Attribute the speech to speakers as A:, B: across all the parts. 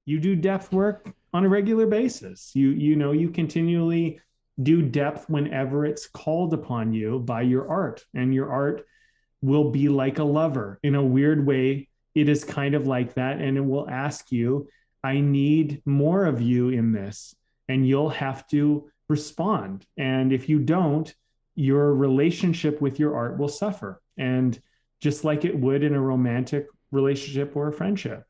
A: you do depth work on a regular basis. You continually do depth whenever it's called upon you by your art, and your art will be like a lover in a weird way. It is kind of like that, and it will ask you, I need more of you in this, and you'll have to respond. And if you don't, your relationship with your art will suffer. And just like it would in a romantic relationship or a friendship,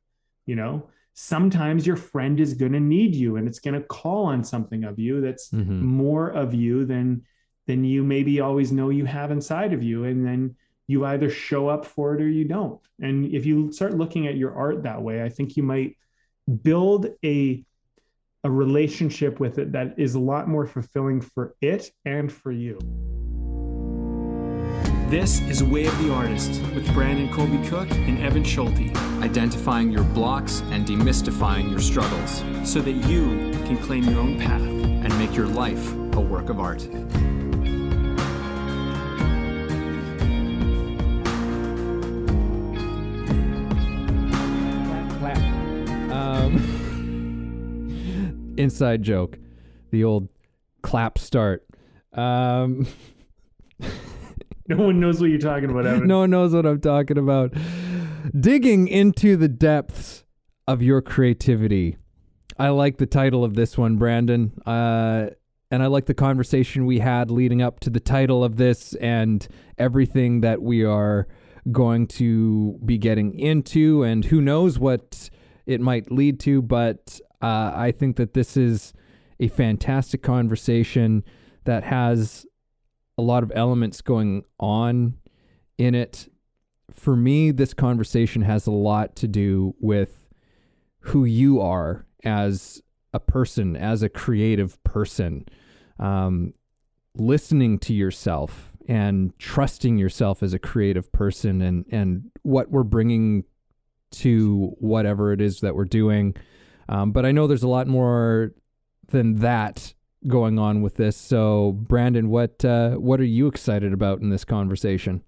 A: you know, sometimes your friend is going to need you, and it's going to call on something of you that's
B: Mm-hmm.
A: more of you than you maybe always know you have inside of you. And then you either show up for it or you don't. And if you start looking at your art that way, I think you might build a relationship with it that is a lot more fulfilling for it and for you. This is Way of the Artist with Brandon Colby Cook and Evan Schulte,
C: identifying your blocks and demystifying your struggles
A: so that you can claim your own path
C: and make your life a work of art.
B: Clap. Inside joke, the old clap start.
A: No one knows what you're talking about, Evan.
B: No one knows what I'm talking about. Digging into the depths of your creativity. I like the title of this one, Brandon. And I like the conversation we had leading up to the title of this and everything that we are going to be getting into, and who knows what it might lead to. But I think that this is a fantastic conversation that has a lot of elements going on in it. For me, this conversation has a lot to do with who you are as a person, as a creative person, listening to yourself and trusting yourself as a creative person, and what we're bringing to whatever it is that we're doing. But I know there's a lot more than that going on with this. So, Brandon, what are you excited about in this conversation?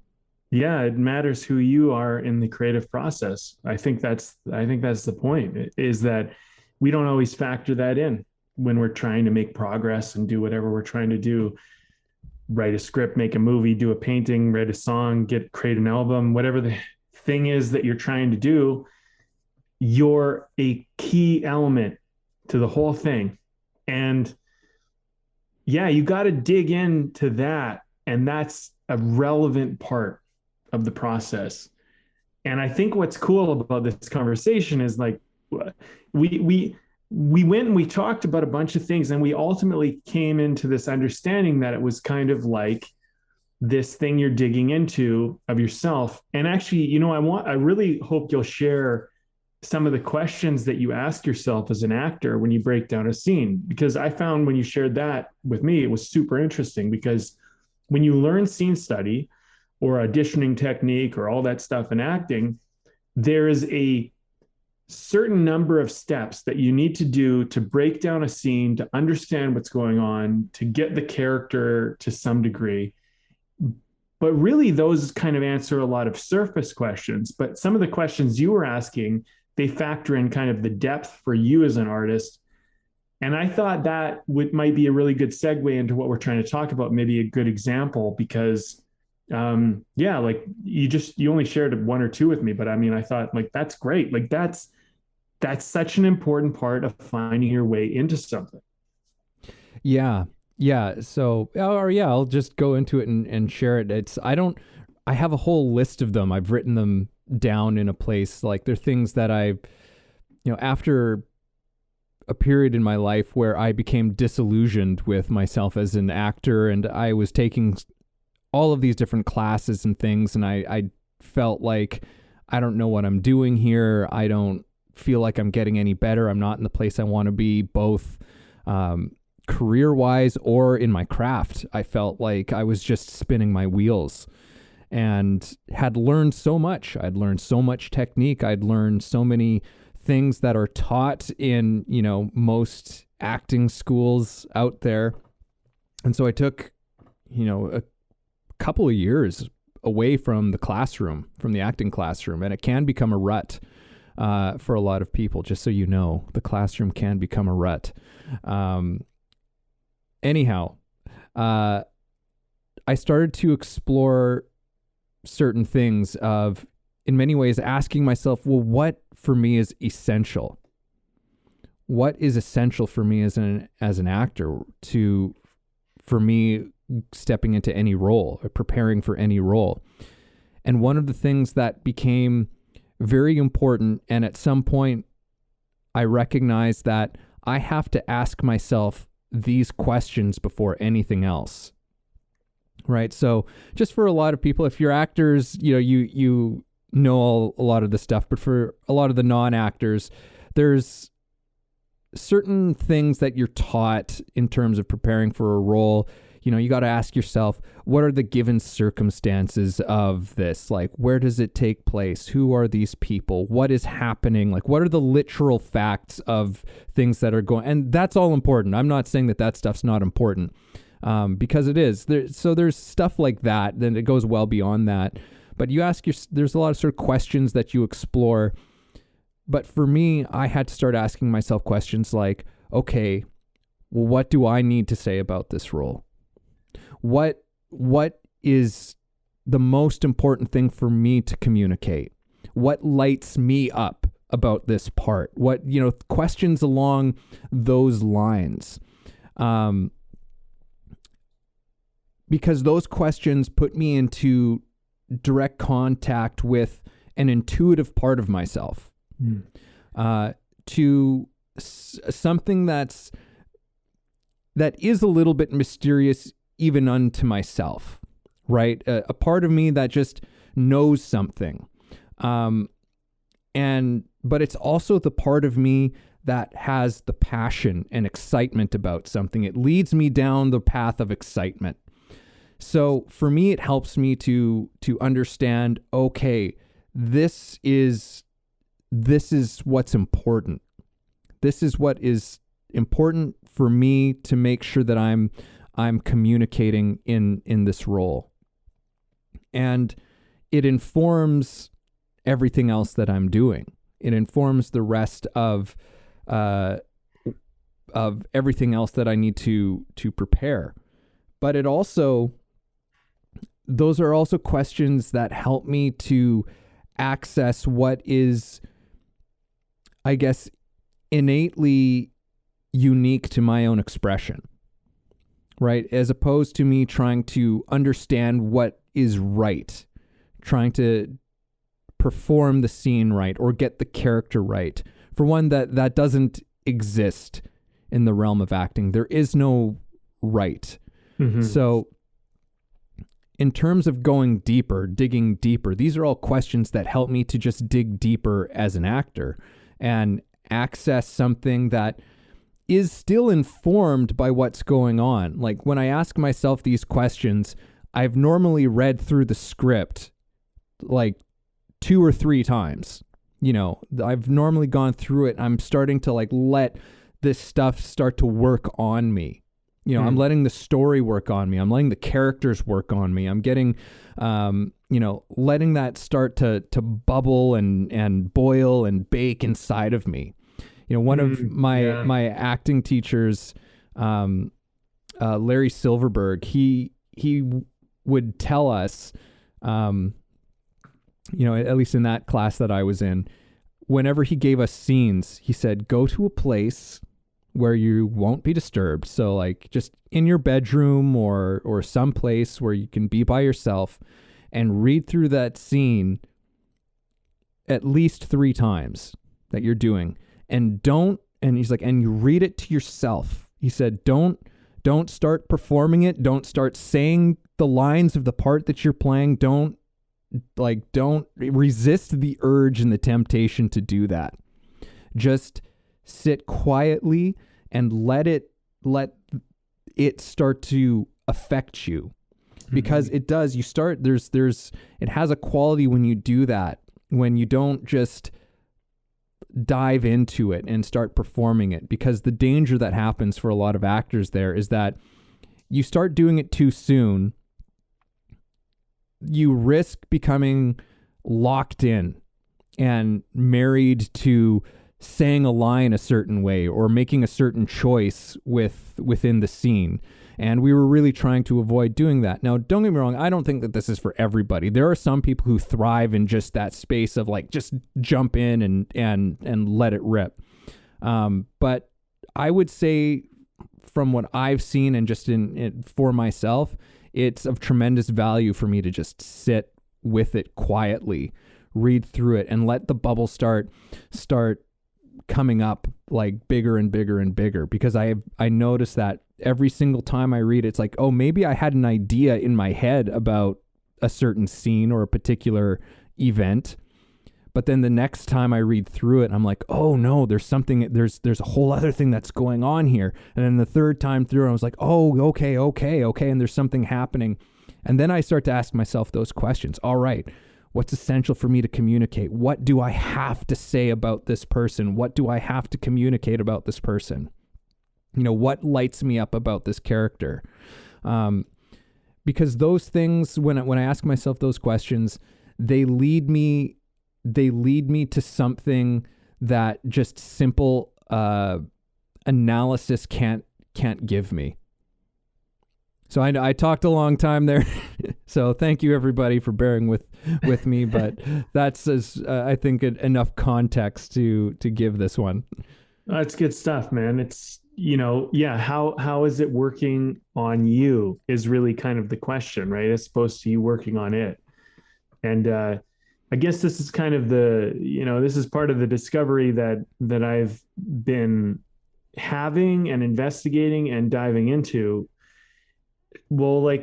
A: Yeah, it matters who you are in the creative process. I think that's the point, is that we don't always factor that in when we're trying to make progress and do whatever we're trying to do. Write a script, make a movie, do a painting, write a song, create an album, whatever the thing is that you're trying to do, you're a key element to the whole thing. And yeah, you got to dig into that. And that's a relevant part of the process. And I think what's cool about this conversation is, like, we went and we talked about a bunch of things, and we ultimately came into this understanding that it was kind of like this thing you're digging into of yourself. And actually, I really hope you'll share some of the questions that you ask yourself as an actor when you break down a scene, because I found when you shared that with me, it was super interesting. Because when you learn scene study or auditioning technique or all that stuff in acting, there is a certain number of steps that you need to do to break down a scene, to understand what's going on, to get the character to some degree. But really, those kind of answer a lot of surface questions. But some of the questions you were asking, they factor in kind of the depth for you as an artist. And I thought that might be a really good segue into what we're trying to talk about, maybe a good example, because like you only shared one or two with me, but I mean, I thought, like, that's great. Like, that's such an important part of finding your way into something.
B: Yeah. Yeah. So, or yeah, I'll just go into it and share it. I have a whole list of them. I've written them down in a place. Like, they're things that after a period in my life where I became disillusioned with myself as an actor, and I was taking all of these different classes and things, and I felt like, I don't know what I'm doing here. I don't feel like I'm getting any better. I'm not in the place I want to be, both career-wise or in my craft. I felt like I was just spinning my wheels, and had learned so much. I'd learned so much technique. I'd learned so many things that are taught in, most acting schools out there. And so I took, a couple of years away from the classroom, from the acting classroom, and it can become a rut. for a lot of people. Just so you know, the classroom can become a rut. Anyhow, I started to explore certain things of, in many ways, asking myself, well, what for me is essential? What is essential for me as an actor for me stepping into any role or preparing for any role? And one of the things that became very important, and at some point I recognized that I have to ask myself these questions before anything else. Right? So just for a lot of people, if you're actors, you know a lot of this stuff, but for a lot of the non-actors, there's certain things that you're taught in terms of preparing for a role. You got to ask yourself, what are the given circumstances of this? Like, where does it take place? Who are these people? What is happening? Like, what are the literal facts of things that are going? And that's all important. I'm not saying that stuff's not important, because it is. So there's stuff like that. Then it goes well beyond that. But there's a lot of sort of questions that you explore. But for me, I had to start asking myself questions like, okay, well, what do I need to say about this role? What is the most important thing for me to communicate? What lights me up about this part? What, questions along those lines. Because those questions put me into direct contact with an intuitive part of myself, to something that is a little bit mysterious even unto myself, right? A part of me that just knows something. But it's also the part of me that has the passion and excitement about something. It leads me down the path of excitement. So for me, it helps me to understand, okay, this is what's important. This is what is important for me to make sure that I'm communicating in this role. And it informs everything else that I'm doing. It informs the rest of everything else that I need to prepare. But those are also questions that help me to access what is, I guess, innately unique to my own expression, right? As opposed to me trying to understand what is right, trying to perform the scene right or get the character right. For one, that doesn't exist in the realm of acting. There is no right. Mm-hmm. So in terms of going deeper, digging deeper, these are all questions that help me to just dig deeper as an actor and access something that is still informed by what's going on. Like when I ask myself these questions, I've normally read through the script like 2 or 3 times. I've normally gone through it. I'm starting to let this stuff start to work on me. I'm letting the story work on me. I'm letting the characters work on me. I'm getting, letting that start to bubble and boil and bake inside of me. One of my acting teachers, Larry Silverberg, he would tell us, at least in that class that I was in, whenever he gave us scenes, he said, go to a place where you won't be disturbed. So like just in your bedroom or someplace where you can be by yourself and read through that scene at least 3 times that you're doing. And he's like, and you read it to yourself. He said, don't start performing it. Don't start saying the lines of the part that you're playing. Don't resist the urge and the temptation to do that. Just sit quietly and let it start to affect you, because it does. You start, it has a quality when you do that, when you don't just dive into it and start performing it, because the danger that happens for a lot of actors there is that you start doing it too soon. You risk becoming locked in and married to saying a line a certain way or making a certain choice within the scene. And we were really trying to avoid doing that. Now, don't get me wrong, I don't think that this is for everybody. There are some people who thrive in just that space of like just jump in and let it rip. But I would say from what I've seen and just in for myself, it's of tremendous value for me to just sit with it quietly, read through it, and let the bubble start coming up like bigger and bigger and bigger, because I notice that every single time I read it, it's like, oh, maybe I had an idea in my head about a certain scene or a particular event, but then the next time I read through it, I'm like, oh no, there's a whole other thing that's going on here. And then the third time through, I was like, oh, okay, and there's something happening. And then I start to ask myself those questions. All right, what's essential for me to communicate? What do I have to say about this person? What do I have to communicate about this person? You know, what lights me up about this character? Because those things, when I ask myself those questions, they lead me to something that just simple analysis can't give me. So I talked a long time there. So thank you everybody for bearing with me, but that's I think enough context to give this one.
A: That's good stuff, man. It's, how is it working on you is really kind of the question, right? As opposed to you working on it. And I guess this is kind of this is part of the discovery that I've been having and investigating and diving into. Well,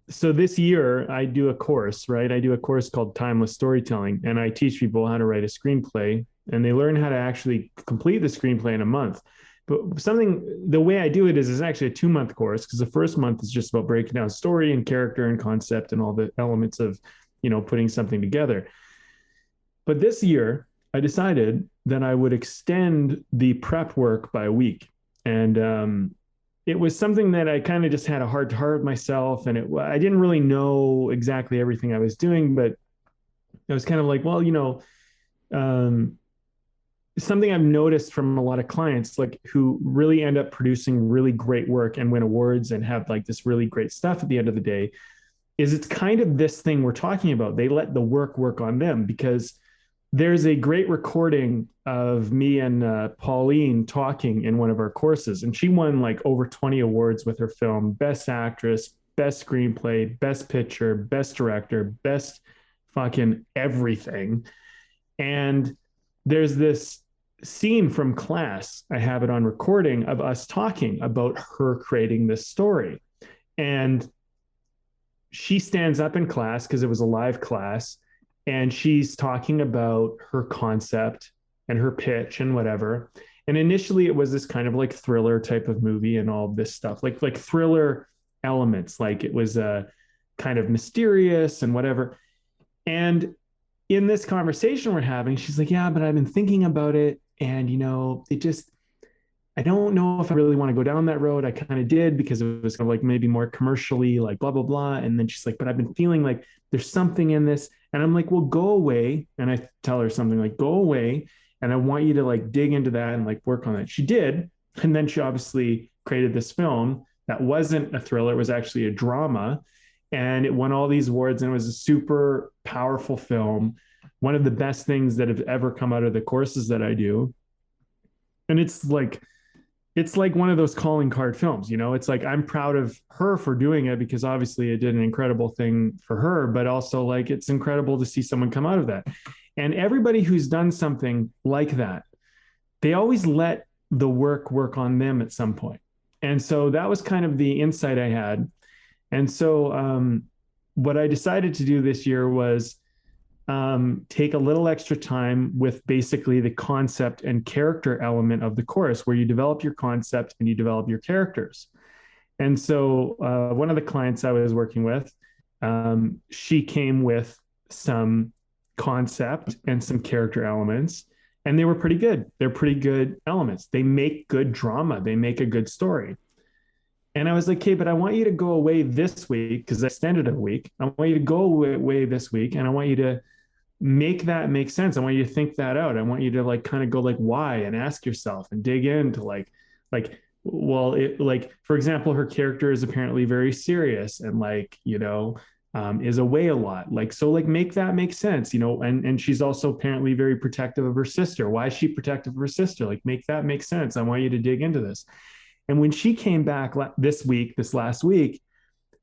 A: so this year I do a course, right? I do a course called Timeless Storytelling, and I teach people how to write a screenplay, and they learn how to actually complete the screenplay in a month. But the way I do it is actually a 2-month course, because the first month is just about breaking down story and character and concept and all the elements of, putting something together. But this year I decided that I would extend the prep work by a week. And, it was something that I kind of just had a heart to heart with myself. And I didn't really know exactly everything I was doing, but I was kind of like, well, something I've noticed from a lot of clients, like who really end up producing really great work and win awards and have like this really great stuff at the end of the day, is it's kind of this thing we're talking about. They let the work on them, because there's a great recording of me and Pauline talking in one of our courses, and she won like over 20 awards with her film: Best Actress, Best Screenplay, Best Picture, Best Director, Best fucking everything. And there's this scene from class, I have it on recording, of us talking about her creating this story. And she stands up in class, because it was a live class, and she's talking about her concept and her pitch and whatever. And initially it was this kind of like thriller type of movie and all this stuff, like thriller elements, like it was kind of mysterious and whatever. And in this conversation we're having, she's like, yeah, but I've been thinking about it, and I don't know if I really want to go down that road. I kind of did, because it was kind of like maybe more commercially, like blah, blah, blah. And then she's like, but I've been feeling like there's something in this. And I'm like, well, go away. And I tell her something like, go away, and I want you to like dig into that and like work on it. She did. And then she obviously created this film that wasn't a thriller. It was actually a drama, and it won all these awards, and it was a super powerful film. One of the best things that have ever come out of the courses that I do. And it's like one of those calling card films, it's like, I'm proud of her for doing it, because obviously it did an incredible thing for her, but also like, it's incredible to see someone come out of that. And everybody who's done something like that, they always let the work on them at some point. And so that was kind of the insight I had. And so what I decided to do this year was take a little extra time with basically the concept and character element of the course, where you develop your concept and you develop your characters. And so one of the clients I was working with, she came with some concept and some character elements, and they were pretty good. They're pretty good elements. They make good drama. They make a good story. And I was like, okay, but I want you to go away this week, because I extended a week. I want you to go away this week, and I want you to make that make sense. I want you to think that out. I want you to like kind of go like why and ask yourself and dig into like well it like for example her character is apparently very serious and like is away a lot, like so like make that make sense, and she's also apparently very protective of her sister. Why is she protective of her sister? Like make that make sense. I want you to dig into this. And when she came back this last week,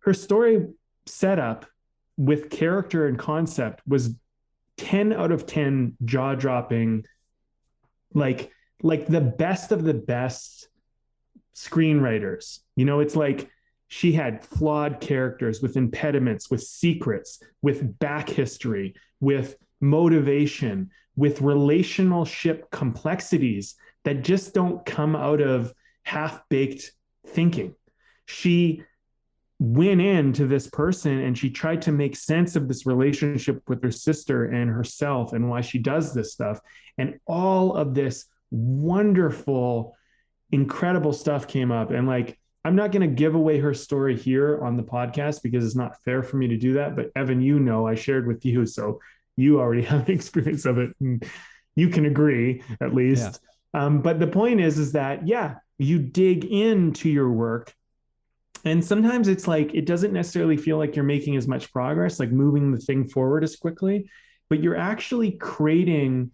A: her story setup with character and concept was 10 out of 10 jaw dropping, like the best of the best screenwriters. It's like she had flawed characters with impediments, with secrets, with back history, with motivation, with relationship complexities that just don't come out of half-baked thinking. She went into this person and she tried to make sense of this relationship with her sister and herself and why she does this stuff. And all of this wonderful, incredible stuff came up. And like, I'm not going to give away her story here on the podcast because it's not fair for me to do that. But Evan, I shared with you, so you already have experience of it. And you can agree at least. Yeah. But the point is that, yeah, you dig into your work. And sometimes it's like, it doesn't necessarily feel like you're making as much progress, like moving the thing forward as quickly, but you're actually creating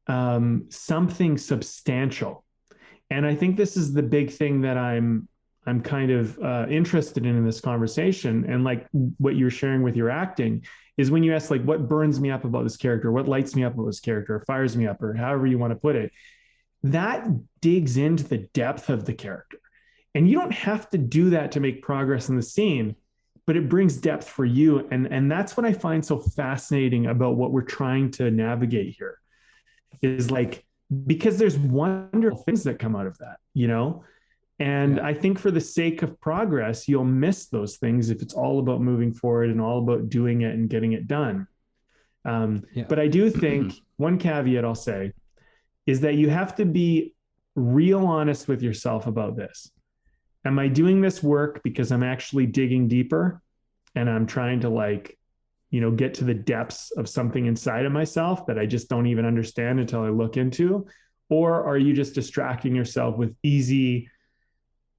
A: something substantial. And I think this is the big thing that I'm kind of interested in this conversation. And like what you're sharing with your acting is when you ask like, what burns me up about this character? What lights me up about this character? Or fires me up, or however you want to put it, that digs into the depth of the character. And you don't have to do that to make progress in the scene, but it brings depth for you. And that's what I find so fascinating about what we're trying to navigate here is like, because there's wonderful things that come out of that, And yeah. I think for the sake of progress, you'll miss those things if it's all about moving forward and all about doing it and getting it done. But I do think one caveat I'll say is that you have to be real honest with yourself about this. Am I doing this work because I'm actually digging deeper and I'm trying to get to the depths of something inside of myself that I just don't even understand until I look into? Or are you just distracting yourself with easy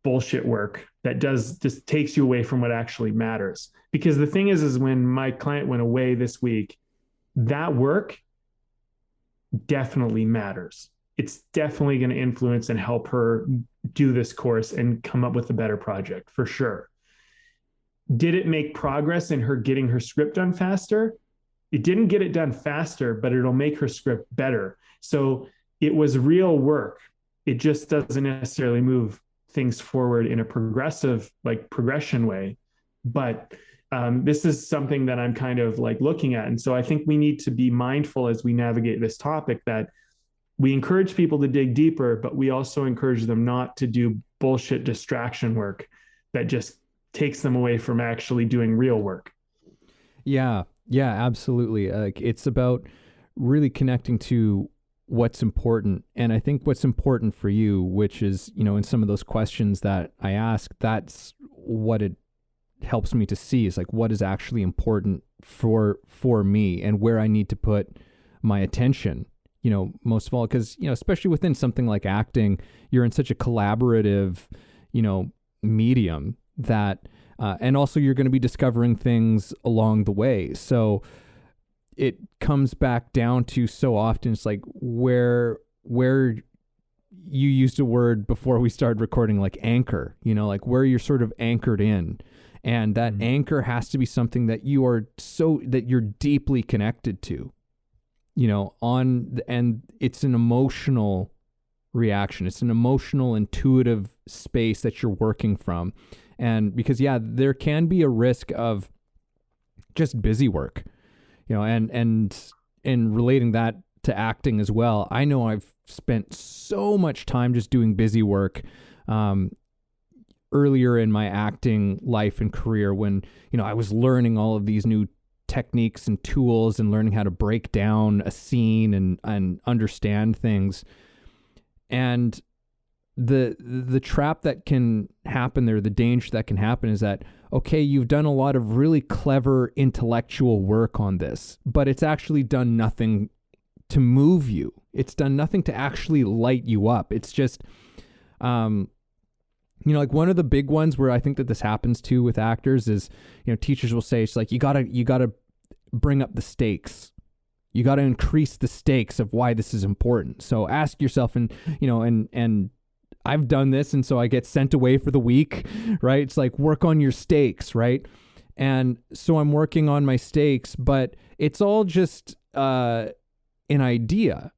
A: bullshit work that just takes you away from what actually matters? Because the thing is when my client went away this week, that work definitely matters. It's definitely going to influence and help her do this course and come up with a better project for sure. Did it make progress in her getting her script done faster? It didn't get it done faster, but it'll make her script better. So it was real work. It just doesn't necessarily move things forward in a progression way. But this is something that I'm kind of looking at. And so I think we need to be mindful as we navigate this topic that we encourage people to dig deeper, but we also encourage them not to do bullshit distraction work that just takes them away from actually doing real work.
B: Yeah, absolutely. It's about really connecting to what's important. And I think what's important for you, which is, in some of those questions that I ask, that's what it helps me to see is what is actually important for me and where I need to put my attention. Most of all, because, especially within something like acting, you're in such a collaborative, medium that, and also you're going to be discovering things along the way. So it comes back down to so often, it's where you used a word before we started recording, anchor, where you're sort of anchored in. And that anchor has to be something that that you're deeply connected to. And it's an emotional reaction. It's an emotional, intuitive space that you're working from. And because, there can be a risk of just busy work, and relating that to acting as well. I know I've spent so much time just doing busy work, earlier in my acting life and career when, I was learning all of these new techniques and tools and learning how to break down a scene and understand things. And the trap that can happen there, the danger that can happen is that, okay, you've done a lot of really clever intellectual work on this, but it's actually done nothing to move you. It's done nothing to actually light you up. It's just, like one of the big ones where I think that this happens too with actors is, teachers will say, it's like, you gotta bring up the stakes. You got to increase the stakes of why this is important. So ask yourself, and I've done this, and so I get sent away for the week, right? It's like, work on your stakes, right? And so I'm working on my stakes, but it's all just an idea.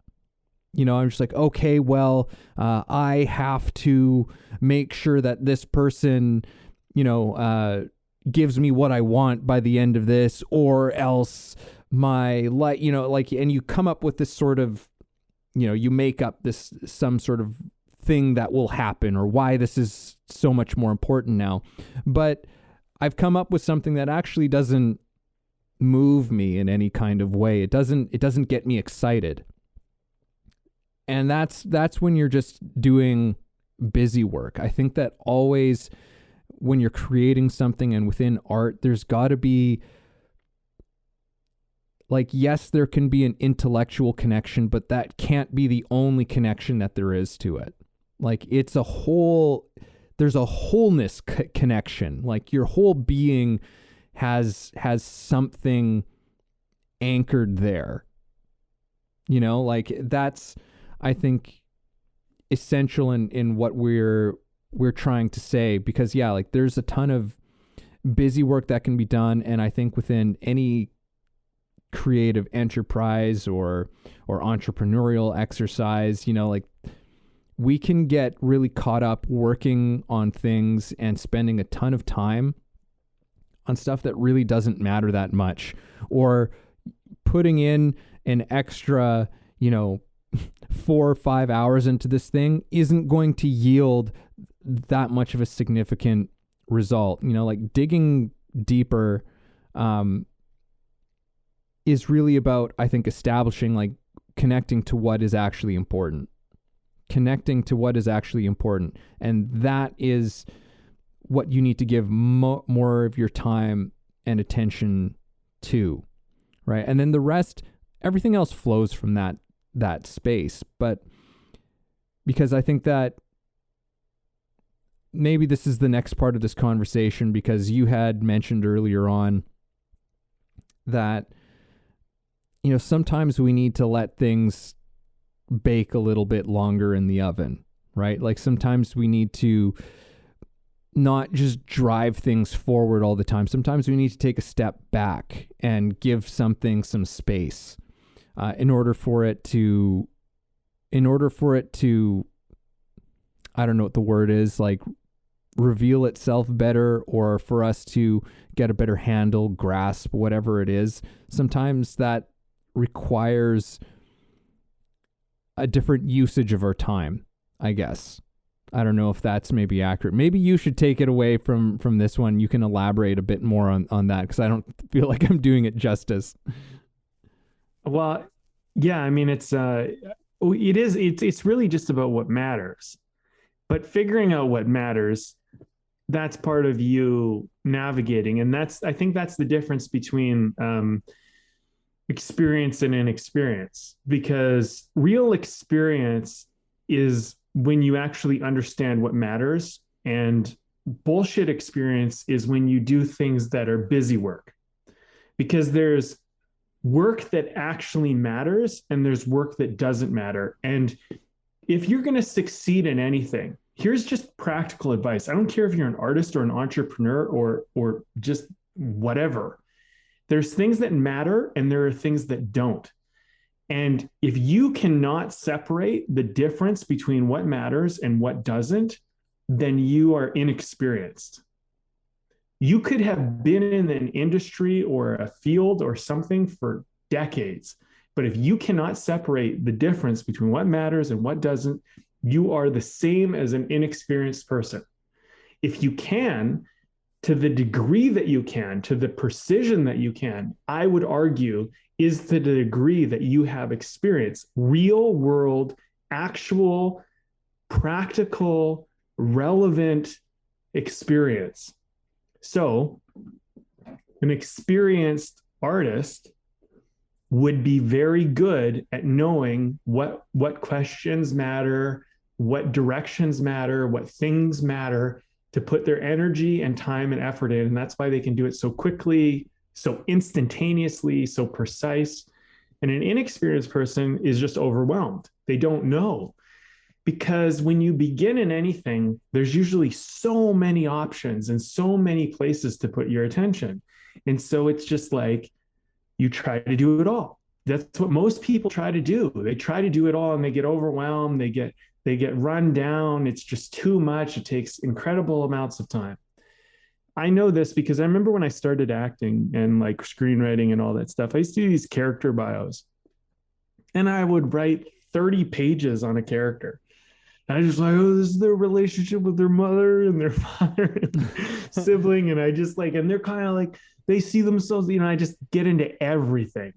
B: I'm just like, okay, well, I have to make sure that this person, gives me what I want by the end of this, or else my life, and you come up with this sort of, you make up some sort of thing that will happen, or why this is so much more important now. But I've come up with something that actually doesn't move me in any kind of way. It doesn't get me excited. And that's when you're just doing busy work. I think that always when you're creating something, and within art, there's got to be, like, yes, there can be an intellectual connection, but that can't be the only connection that there is to it. Like, there's a wholeness connection. Like, your whole being has something anchored there. Like, that's, I think, essential in what we're trying to say, because like, there's a ton of busy work that can be done, and I think within any creative enterprise or entrepreneurial exercise, like, we can get really caught up working on things and spending a ton of time on stuff that really doesn't matter that much, or putting in an extra 4 or 5 hours into this thing isn't going to yield that much of a significant result. Like, digging deeper is really about, I think, establishing, like, connecting to what is actually important. And that is what you need to give more of your time and attention to, right? And then the rest, everything else flows from that space. But because I think that maybe this is the next part of this conversation, because you had mentioned earlier on that, sometimes we need to let things bake a little bit longer in the oven, right? Like, sometimes we need to not just drive things forward all the time. Sometimes we need to take a step back and give something some space in order for it to, I don't know what the word is, like, reveal itself better, or for us to get a better handle, grasp, whatever it is. Sometimes that requires a different usage of our time, I guess. I don't know if that's maybe accurate. Maybe you should take it away from this one. You can elaborate a bit more on that, because I don't feel like I'm doing it justice.
A: Well, yeah, I mean, it's really just about what matters. But figuring out what matters, that's part of you navigating. And I think that's the difference between experience and inexperience, because real experience is when you actually understand what matters, and bullshit experience is when you do things that are busy work, because there's work that actually matters and there's work that doesn't matter. And if you're going to succeed in anything, here's just practical advice. I don't care if you're an artist or an entrepreneur or just whatever. There's things that matter and there are things that don't. And if you cannot separate the difference between what matters and what doesn't, then you are inexperienced. You could have been in an industry or a field or something for decades, but if you cannot separate the difference between what matters and what doesn't, you are the same as an inexperienced person. If you can, to the degree that you can, to the precision that you can, I would argue is to the degree that you have experience, real world, actual practical, relevant experience. So an experienced artist would be very good at knowing what questions matter, what directions matter, what things matter to put their energy and time and effort in. And that's why they can do it so quickly, so instantaneously, so precise. And an inexperienced person is just overwhelmed. They don't know. Because when you begin in anything, there's usually so many options and so many places to put your attention. And so it's just like you try to do it all. That's what most people try to do. They try to do it all and they get overwhelmed, they get run down. It's just too much. It takes incredible amounts of time. I know this because I remember when I started acting and like screenwriting and all that stuff, I used to do these character bios and I would write 30 pages on a character. And I just like, oh, this is their relationship with their mother and their father and sibling. And I just like, and they're kind of like, they see themselves, I just get into everything.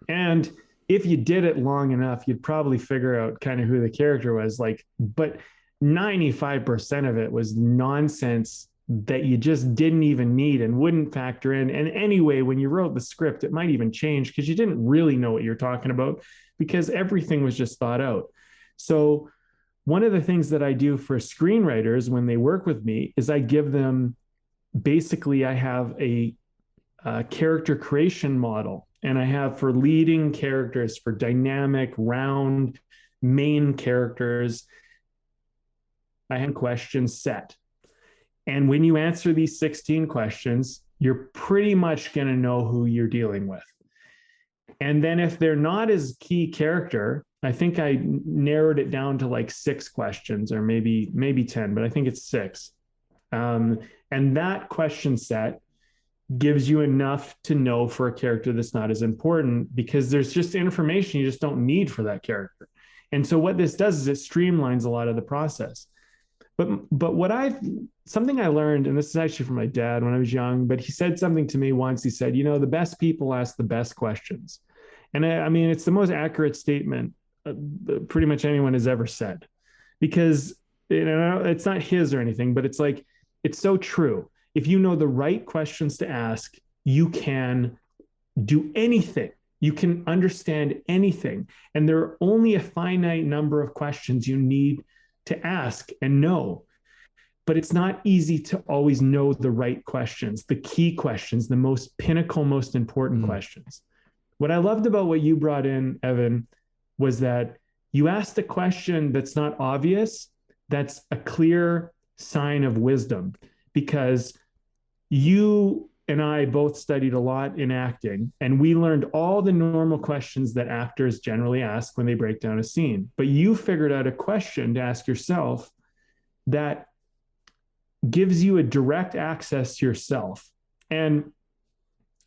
A: And if you did it long enough, you'd probably figure out kind of who the character was like, but 95% of it was nonsense that you just didn't even need and wouldn't factor in. And anyway, when you wrote the script, it might even change because you didn't really know what you're talking about because everything was just thought out. So one of the things that I do for screenwriters when they work with me is I give them, basically I have a character creation model, and I have for leading characters, for dynamic, round, main characters, I have questions set. And when you answer these 16 questions, you're pretty much going to know who you're dealing with. And then if they're not as key character, I think I narrowed it down to like 6 questions or maybe 10, but I think it's 6. And that question set gives you enough to know for a character that's not as important because there's just information you just don't need for that character. And so what this does is it streamlines a lot of the process. But something I learned, and this is actually from my dad when I was young, but he said something to me once. He said, the best people ask the best questions. And I mean, it's the most accurate statement pretty much anyone has ever said, because it's not his or anything, but it's like, it's so true. If you know the right questions to ask, you can do anything. You can understand anything. And there are only a finite number of questions you need to ask and know. But it's not easy to always know the right questions, the key questions, the most pinnacle, most important questions. What I loved about what you brought in, Evan, was that you asked a question that's not obvious, that's a clear sign of wisdom, because you and I both studied a lot in acting, and we learned all the normal questions that actors generally ask when they break down a scene. But you figured out a question to ask yourself that gives you a direct access to yourself. And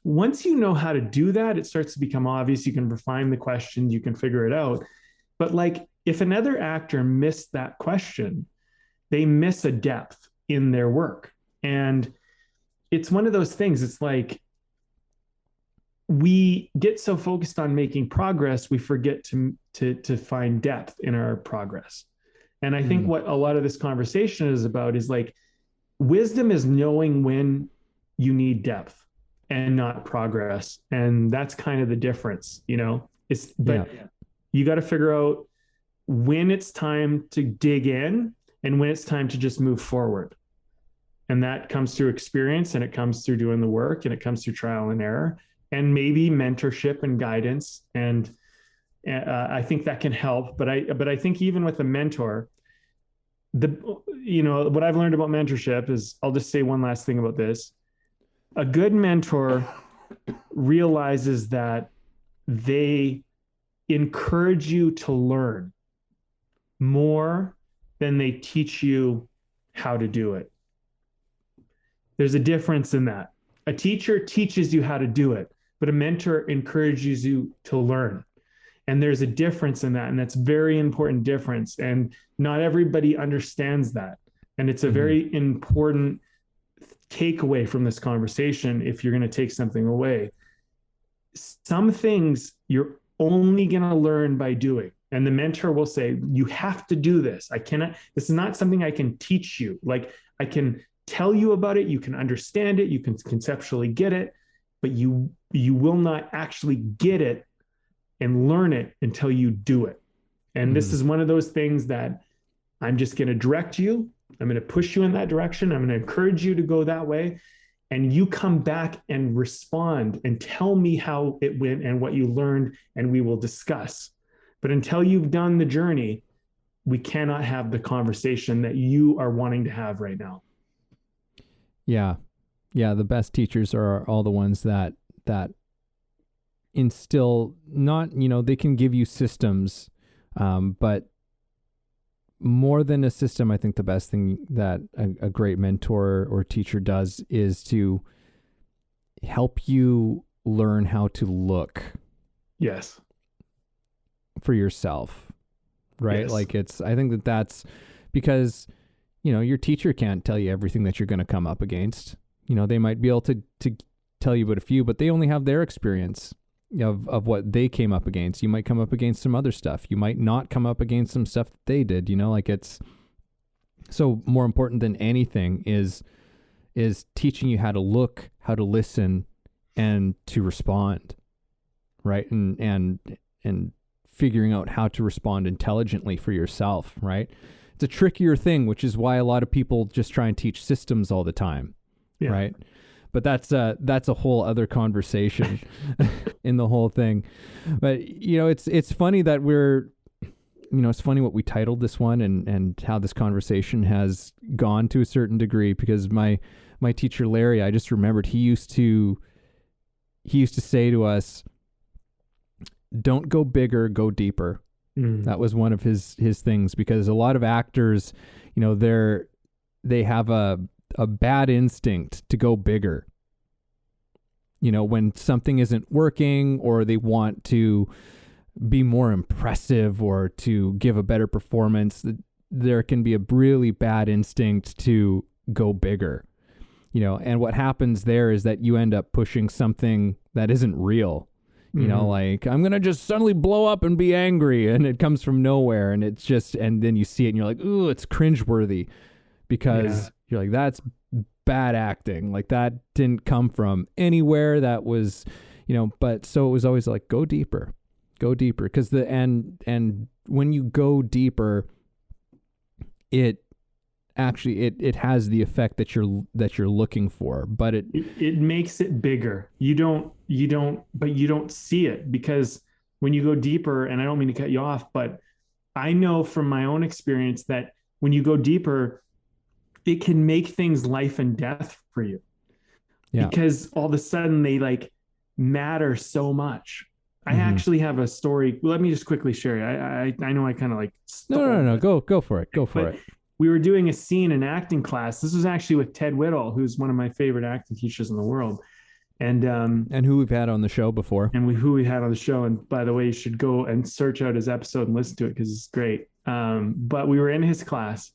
A: once you know how to do that, it starts to become obvious. You can refine the questions, you can figure it out. But like if another actor missed that question, they miss a depth in their work. And it's one of those things. It's like we get so focused on making progress, we forget to find depth in our progress. And I think what a lot of this conversation is about is like, wisdom is knowing when you need depth and not progress. And that's kind of the difference, you got to figure out when it's time to dig in and when it's time to just move forward. And that comes through experience, and it comes through doing the work, and it comes through trial and error, and maybe mentorship and guidance. And I think that can help. But I think even with a mentor, what I've learned about mentorship is, I'll just say one last thing about this. A good mentor realizes that they encourage you to learn more than they teach you how to do it. There's a difference in that. A teacher teaches you how to do it, but a mentor encourages you to learn. And there's a difference in that. And that's a very important difference. And not everybody understands that. And it's a very important takeaway from this conversation if you're going to take something away. Some things you're only going to learn by doing. And the mentor will say, you have to do this. This is not something I can teach you. Like, I can tell you about it. You can understand it. You can conceptually get it, but you will not actually get it and learn it until you do it. And this is one of those things that I'm just going to direct you. I'm going to push you in that direction. I'm going to encourage you to go that way. And you come back and respond and tell me how it went and what you learned, and we will discuss. But until you've done the journey, we cannot have the conversation that you are wanting to have right now.
B: Yeah. Yeah. The best teachers are all the ones that instill, not, they can give you systems, but more than a system, I think the best thing that a great mentor or teacher does is to help you learn how to look.
A: Yes.
B: For yourself, right?
A: Yes.
B: Like I think that's because, your teacher can't tell you everything that you're going to come up against. They might be able to tell you about a few, but they only have their experience of what they came up against. You might come up against some other stuff. You might not come up against some stuff that they did, like it's so more important than anything is teaching you how to look, how to listen, and to respond, right? And figuring out how to respond intelligently for yourself, right? It's a trickier thing, which is why a lot of people just try and teach systems all the time, right? But that's a whole other conversation in the whole thing. But it's funny that it's funny what we titled this one and how this conversation has gone to a certain degree, because my teacher Larry, I just remembered he used to say to us, don't go bigger, go deeper. That was one of his things, because a lot of actors, they have a bad instinct to go bigger. When something isn't working, or they want to be more impressive or to give a better performance, there can be a really bad instinct to go bigger. And what happens there is that you end up pushing something that isn't real. Like, I'm going to just suddenly blow up and be angry, and it comes from nowhere, and it's just, and then you see it and you're like, ooh, it's cringeworthy, because you're like, that's bad acting. Like, that didn't come from anywhere. That was, but so it was always like, go deeper, because and when you go deeper, it actually it has the effect that you're looking for, but it
A: makes it bigger. You don't see it, because when you go deeper, and I don't mean to cut you off, but I know from my own experience that when you go deeper, it can make things life and death for you. Because all of a sudden they like matter so much. I actually have a story. Let me just quickly share it. I know I kind of like
B: no. Go for it.
A: We were doing a scene in acting class. This was actually with Ted Whittle, who's one of my favorite acting teachers in the world. And
B: who we've had on the show before.
A: Who we had on the show. And by the way, you should go and search out his episode and listen to it, because it's great. But we were in his class,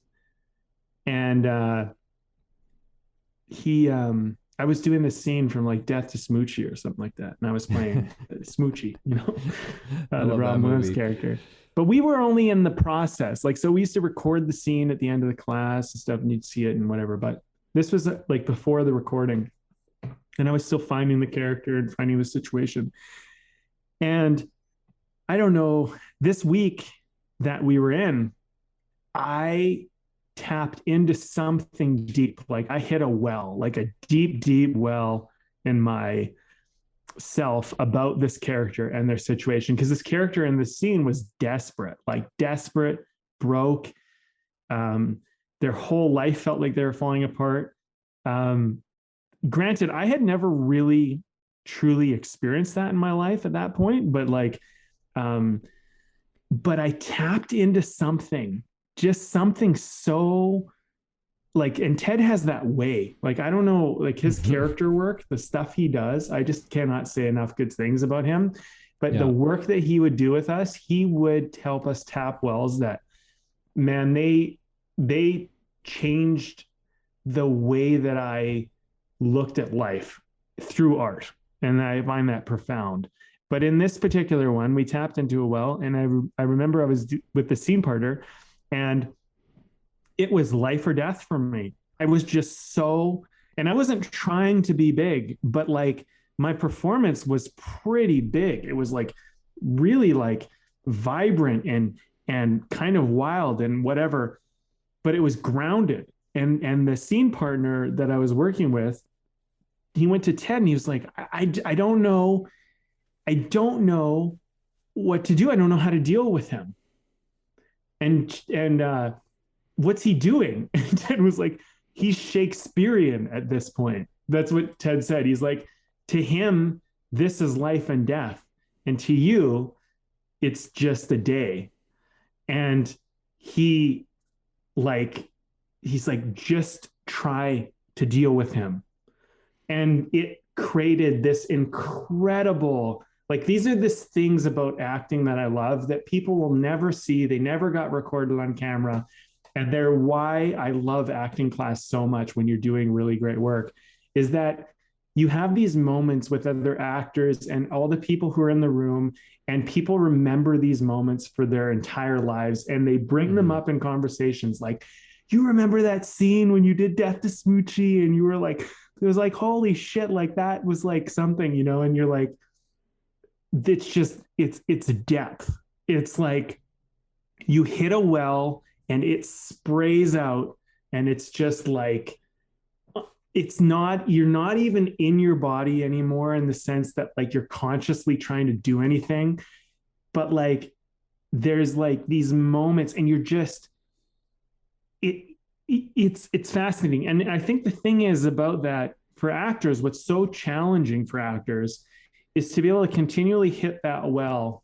A: and I was doing this scene from like Death to Smoochie or something like that. And I was playing Smoochie, the Rob Williams character. But we were only in the process. Like, so we used to record the scene at the end of the class and stuff, and you'd see it and whatever. But this was like before the recording. And I was still finding the character and finding the situation. And I don't know, this week that we were in, I tapped into something deep. Like, I hit a well, like a deep, deep well in my self about this character and their situation. Because this character in this scene was desperate, broke. Their whole life felt like they were falling apart. Granted, I had never really truly experienced that in my life at that point, but but I tapped into something, just something so like, and Ted has that way, like, I don't know, like his character work, the stuff he does, I just cannot say enough good things about him. But the work that he would do with us, he would help us tap wells that, man, they changed the way that I looked at life through art. And I find that profound. But in this particular one, we tapped into a well, and I remember I was with the scene partner, and it was life or death for me. I was just so, and I wasn't trying to be big, but like my performance was pretty big. It was like really like vibrant and kind of wild and whatever, but it was grounded. And the scene partner that I was working with, he went to Ted and he was like, I don't know. I don't know what to do. I don't know how to deal with him. And what's he doing? And Ted was like, he's Shakespearean at this point. That's what Ted said. He's like, to him, this is life and death. And to you, it's just a day. And he like, he's like, just try to deal with him. And it created this incredible, like, these are the things about acting that I love that people will never see. They never got recorded on camera. And they're why I love acting class so much when you're doing really great work, is that you have these moments with other actors and all the people who are in the room, and people remember these moments for their entire lives, and they bring them up in conversations like, you remember that scene when you did Death to Smoochie and you were like, it was like, holy shit, like that was like something, you know, and you're like, it's just, it's depth. It's like you hit a well and it sprays out, and it's just like, it's not, you're not even in your body anymore in the sense that like you're consciously trying to do anything, but like there's like these moments and you're just, it's fascinating. And I think the thing is about that for actors, what's so challenging for actors is to be able to continually hit that well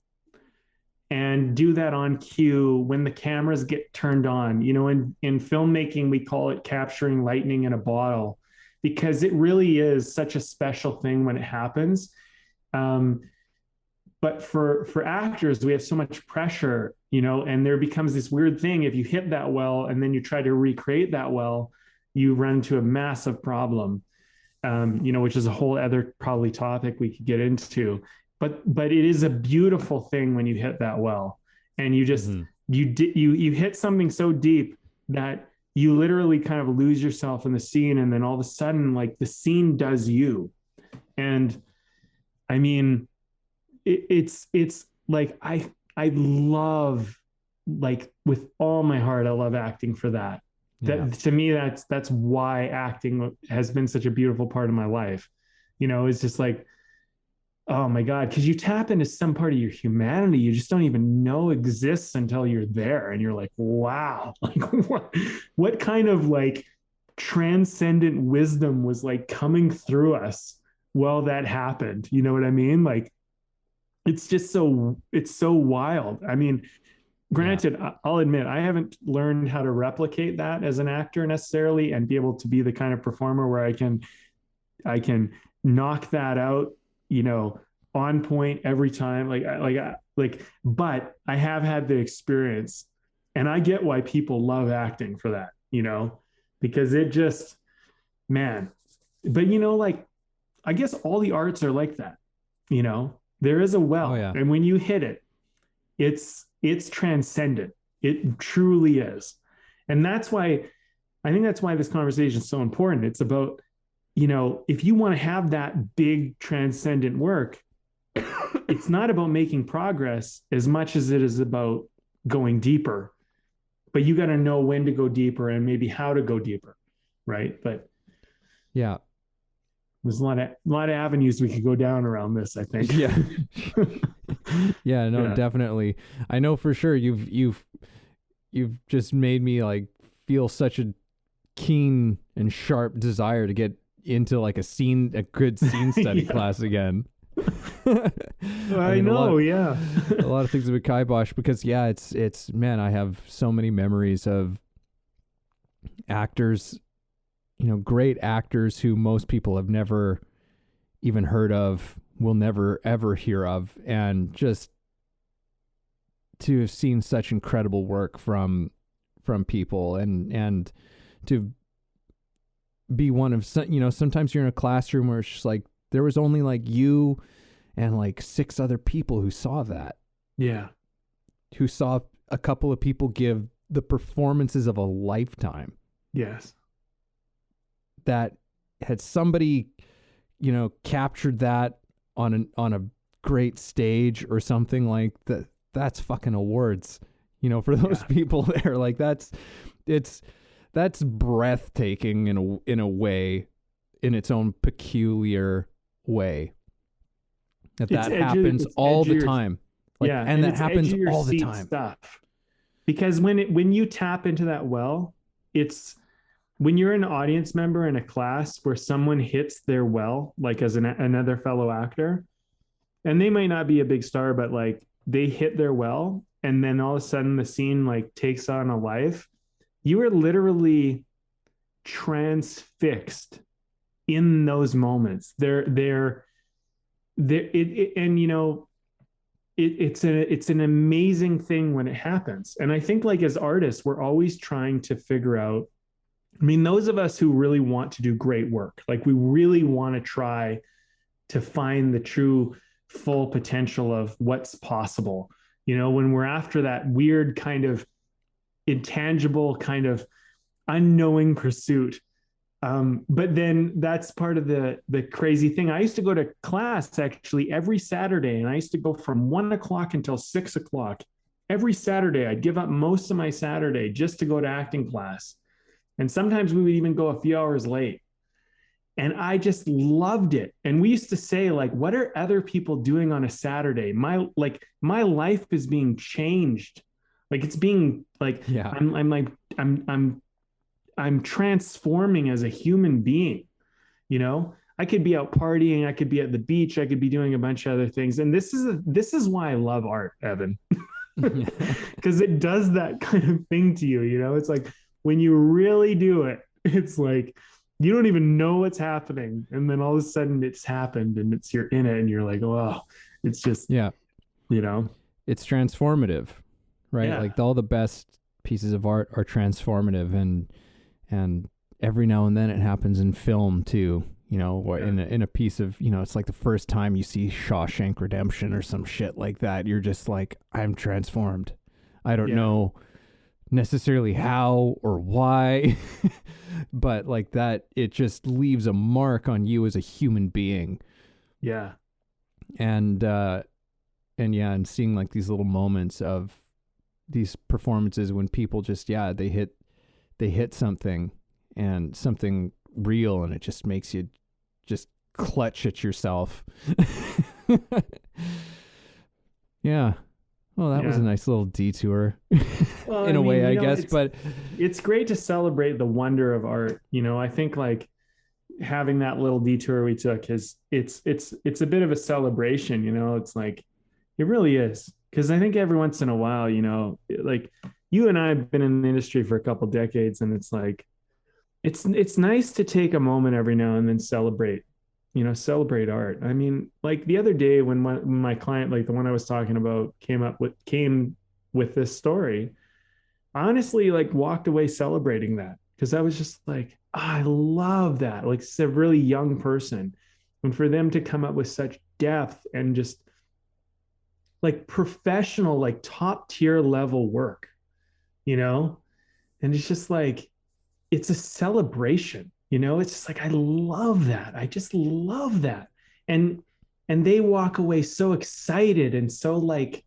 A: and do that on cue when the cameras get turned on. You know, in filmmaking, we call it capturing lightning in a bottle, because it really is such a special thing when it happens. But for actors, we have so much pressure, you know, and there becomes this weird thing. If you hit that well and then you try to recreate that well, you run into a massive problem, you know, which is a whole other probably topic we could get into. But it is a beautiful thing when you hit that well, and you just you hit something so deep that you literally kind of lose yourself in the scene, and then all of a sudden, like, the scene does you. And I mean, it's like I love, like, with all my heart, I love acting for that. That, to me, that's why acting has been such a beautiful part of my life. You know, it's just like, oh my God, because you tap into some part of your humanity you just don't even know exists until you're there. And you're like, wow, like what kind of like transcendent wisdom was like coming through us while that happened? You know what I mean? Like, it's just it's so wild. I mean, granted, I'll admit I haven't learned how to replicate that as an actor necessarily and be able to be the kind of performer where I can knock that out, you know, on point every time. But I have had the experience, and I get why people love acting for that, you know, because it just, man, but you know, like, I guess all the arts are like that, you know, there is a well, and when you hit it, it's transcendent. It truly is. And that's why, I think that's why this conversation is so important. It's about, you know, if you want to have that big transcendent work, it's not about making progress as much as it is about going deeper. But you got to know when to go deeper and maybe how to go deeper, right? But
B: yeah,
A: there's a lot of avenues we could go down around this, I think.
B: Yeah. Yeah, definitely. I know for sure you've just made me like feel such a keen and sharp desire to get into like a good scene study class again.
A: I know,
B: a lot of things with Kibosh, because it's man, I have so many memories of actors, you know, great actors who most people have never even heard of, will never ever hear of, and just to have seen such incredible work from people and to be one of some, you know, sometimes you're in a classroom where it's just like there was only like you and like 6 other people who saw that,
A: Yeah.
B: who saw a couple of people give the performances of a lifetime,
A: Yes.
B: that had somebody, you know, captured that on a great stage or something like that. That's fucking awards, you know, for those people there. Like that's breathtaking in a way, in its own peculiar way. That happens all the time. Like,
A: yeah,
B: and that happens all the time.
A: Stuff. Because when you tap into that well, it's when you're an audience member in a class where someone hits their well, like as another fellow actor, and they might not be a big star, but like they hit their well, and then all of a sudden the scene like takes on a life. You are literally transfixed in those moments. And you know, it's an amazing thing when it happens. And I think like as artists, we're always trying to figure out, I mean, those of us who really want to do great work, like we really want to try to find the true full potential of what's possible. You know, when we're after that weird kind of intangible kind of unknowing pursuit. But then that's part of the crazy thing. I used to go to class actually every Saturday, and I used to go from 1 o'clock until 6 o'clock. Every Saturday, I'd give up most of my Saturday just to go to acting class. And sometimes we would even go a few hours late. And I just loved it. And we used to say, like, what are other people doing on a Saturday? My life is being changed. Like it's being like,
B: yeah.
A: I'm transforming as a human being. You know, I could be out partying, I could be at the beach, I could be doing a bunch of other things. And this is why I love art, Evan. Because it does that kind of thing to you. You know, it's like when you really do it, it's like you don't even know what's happening, and then all of a sudden it's happened, and you're in it, and you're like, oh, it's just,
B: yeah,
A: you know,
B: it's transformative, right?
A: Yeah.
B: Like all the best pieces of art are transformative, and every now and then it happens in film too, you know, or in a piece of, you know, it's like the first time you see Shawshank Redemption or some shit like that, you're just like, I'm transformed. I don't know necessarily how or why, but like that, it just leaves a mark on you as a human being.
A: Yeah.
B: And seeing like these little moments of these performances when people just, they hit something, and something real, and it just makes you just clutch at yourself. Yeah. Well, that was a nice little detour in a way, I guess, but
A: it's great to celebrate the wonder of art. You know, I think like having that little detour we took it's a bit of a celebration, you know, it's like, it really is. Cause I think every once in a while, you know, like you and I have been in the industry for a couple of decades, and it's like, it's nice to take a moment every now and then celebrate art. I mean, like the other day when my client, like the one I was talking about, came with this story, I honestly like walked away celebrating that, because I was just like, I love that. Like it's a really young person, and for them to come up with such depth and just like professional, like top tier level work, you know, and it's just like, it's a celebration, you know, it's just like, I love that. I just love that. And they walk away so excited and so like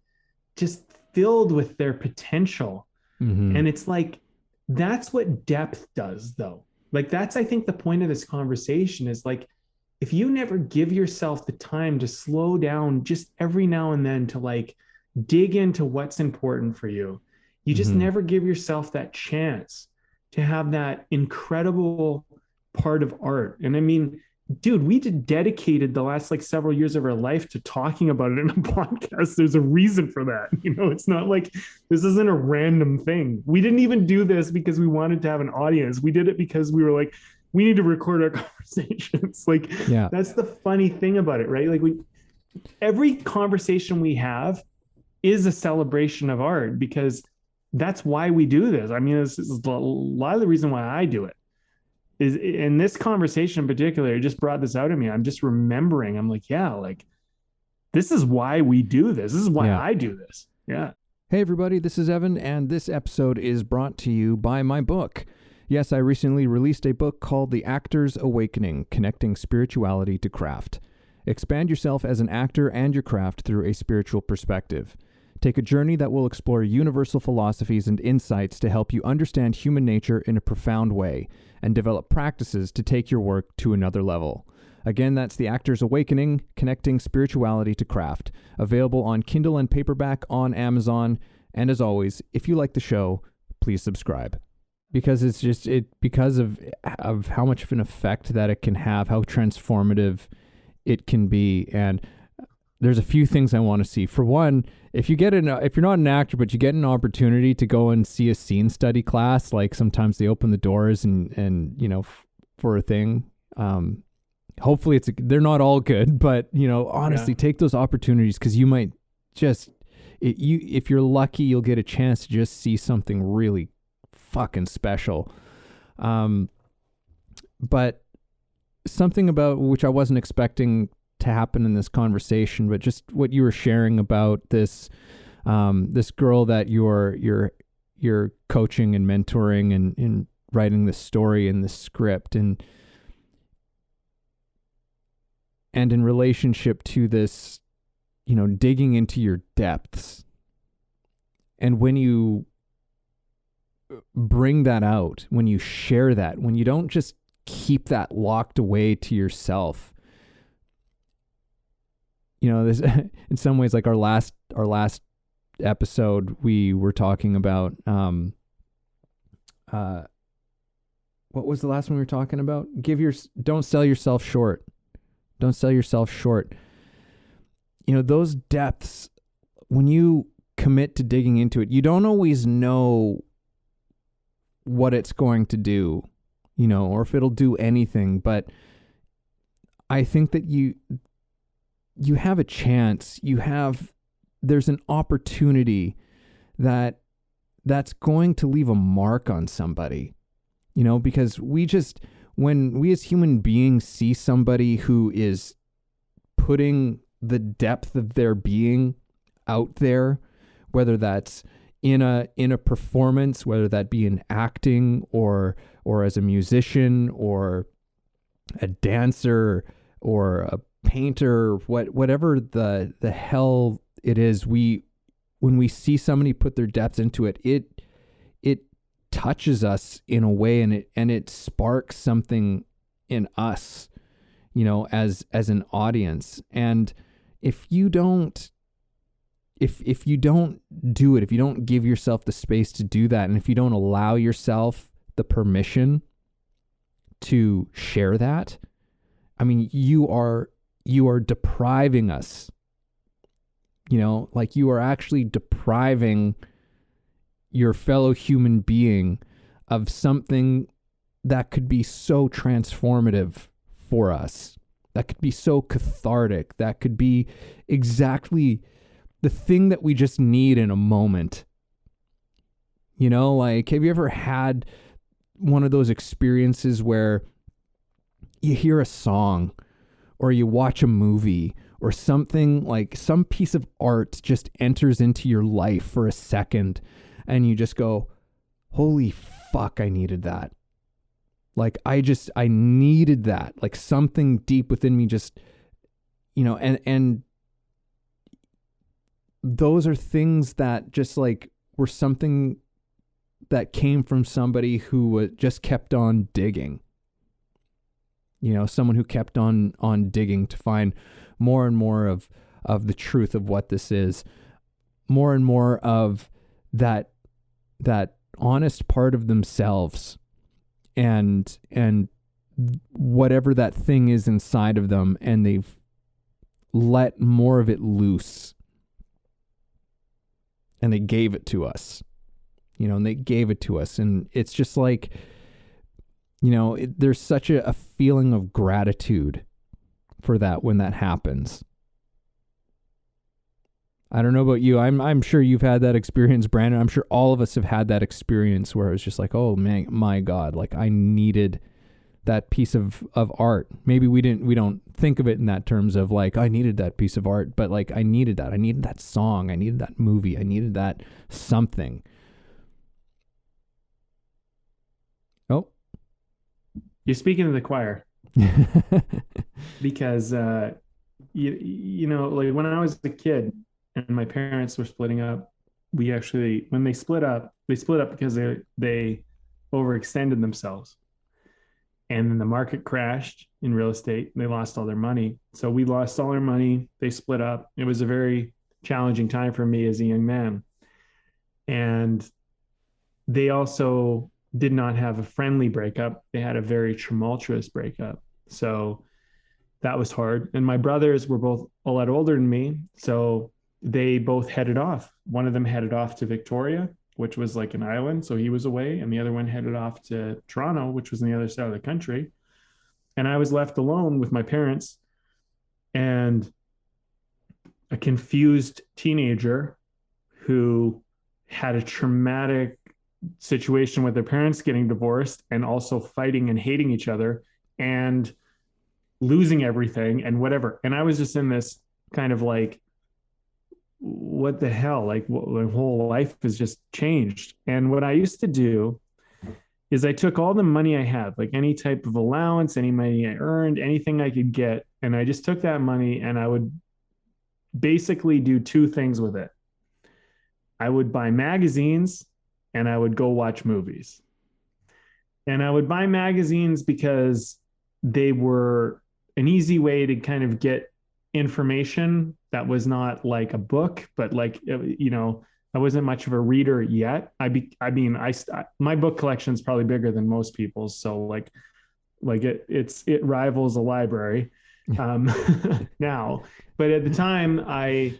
A: just filled with their potential.
B: Mm-hmm.
A: And it's like, that's what depth does though. Like that's, I think the point of this conversation is like, if you never give yourself the time to slow down just every now and then to like dig into what's important for you, you just never give yourself that chance to have that incredible part of art. And I mean, dude, we dedicated the last like several years of our life to talking about it in a podcast. There's a reason for that. You know, it's not like this isn't a random thing. We didn't even do this because we wanted to have an audience. We did it because we were like, we need to record our conversations. Like, that's the funny thing about it, right? Like every conversation we have is a celebration of art, because that's why we do this. I mean, this is a lot of the reason why I do it. Is in this conversation in particular, it just brought this out of me. I'm just remembering. I'm like, yeah, like this is why we do this. This is why I do this. Yeah.
B: Hey everybody, this is Evan, and this episode is brought to you by my book. Yes, I recently released a book called The Actor's Awakening, Connecting Spirituality to Craft. Expand yourself as an actor and your craft through a spiritual perspective. Take a journey that will explore universal philosophies and insights to help you understand human nature in a profound way, and develop practices to take your work to another level. Again, that's The Actor's Awakening, Connecting Spirituality to Craft. Available on Kindle and paperback on Amazon. And as always, if you like the show, please subscribe. Because it's just, because of how much of an effect that it can have, how transformative it can be. And there's a few things I want to see. For one, if you're not an actor, but you get an opportunity to go and see a scene study class, like sometimes they open the doors and for a thing, hopefully they're not all good, but honestly, take those opportunities, because you might if you're lucky, you'll get a chance to just see something really fucking special. But something about which I wasn't expecting to happen in this conversation, but just what you were sharing about this girl that you're coaching and mentoring and writing this story and this script, and in relationship to this, digging into your depths. And when you bring that out, when you share that, when you don't just keep that locked away to yourself, this, in some ways, like our last episode, we were talking about, what was the last one we were talking about? Don't sell yourself short. Don't sell yourself short. Those depths, when you commit to digging into it, you don't always know what it's going to do, or if it'll do anything. But I think that you have a chance. There's an opportunity that's going to leave a mark on somebody, because when we as human beings see somebody who is putting the depth of their being out there, whether that's in a performance, whether that be in acting or as a musician or a dancer or a painter, whatever the hell it is, when we see somebody put their depth into it, it touches us in a way, and it sparks something in us, as an audience. And if you don't do it, if you don't give yourself the space to do that, and if you don't allow yourself the permission to share that, I mean, you are depriving us, like you are actually depriving your fellow human being of something that could be so transformative for us, that could be so cathartic, that could be exactly the thing that we just need in a moment. Like, have you ever had one of those experiences where you hear a song or you watch a movie or something, like some piece of art just enters into your life for a second, and you just go, holy fuck, I needed that. Like, I needed that. Like, something deep within me just, and those are things that just like were something that came from somebody who just kept on digging. Someone who kept on digging to find more and more of the truth of what this is, more and more of that honest part of themselves, and whatever that thing is inside of them, and they've let more of it loose, and they gave it to us, and it's just like, there's such a feeling of gratitude for that when that happens. I don't know about you. I'm sure you've had that experience, Brandon. I'm sure all of us have had that experience where it was just like, oh man, my God, like I needed that piece of art. Maybe we don't think of it in that terms of like, I needed that piece of art, but like I needed that song, I needed that movie, I needed that something. Oh,
A: You're speaking to the choir. Because you know, like when I was a kid and my parents were splitting up, we actually, when they split up because they overextended themselves, and then the market crashed in real estate. They lost all their money, so we lost all our money. They split up. It was a very challenging time for me as a young man, and they also did not have a friendly breakup. They had a very tumultuous breakup. So that was hard. And my brothers were both a lot older than me. So they both headed off. One of them headed off to Victoria, which was like an island. So he was away. And the other one headed off to Toronto, which was on the other side of the country. And I was left alone with my parents and a confused teenager who had a traumatic situation with their parents getting divorced and also fighting and hating each other and losing everything and whatever. And I was just in this kind of like, what the hell? Like, my whole life has just changed. And what I used to do is I took all the money I had, like any type of allowance, any money I earned, anything I could get, and I just took that money and I would basically do two things with it. I would buy magazines and I would go watch movies. And I would buy magazines because they were an easy way to kind of get information that was not like a book, but like, you know, I wasn't much of a reader yet. My book collection is probably bigger than most people's. So it rivals a library now. But at the time I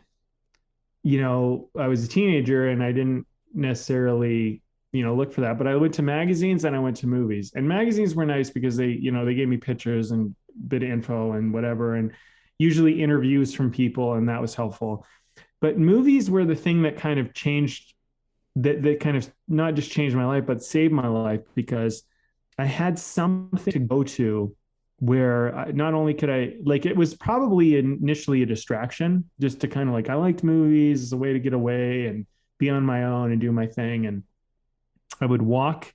A: was a teenager and I didn't necessarily, look for that, but I went to magazines and I went to movies, and magazines were nice because they gave me pictures and bit of info and whatever, and usually interviews from people, and that was helpful. But movies were the thing that kind of changed, that kind of not just changed my life, but saved my life, because I had something to go to where not only could I, like, it was probably initially a distraction just to kind of like, I liked movies as a way to get away and be on my own and do my thing. And I would walk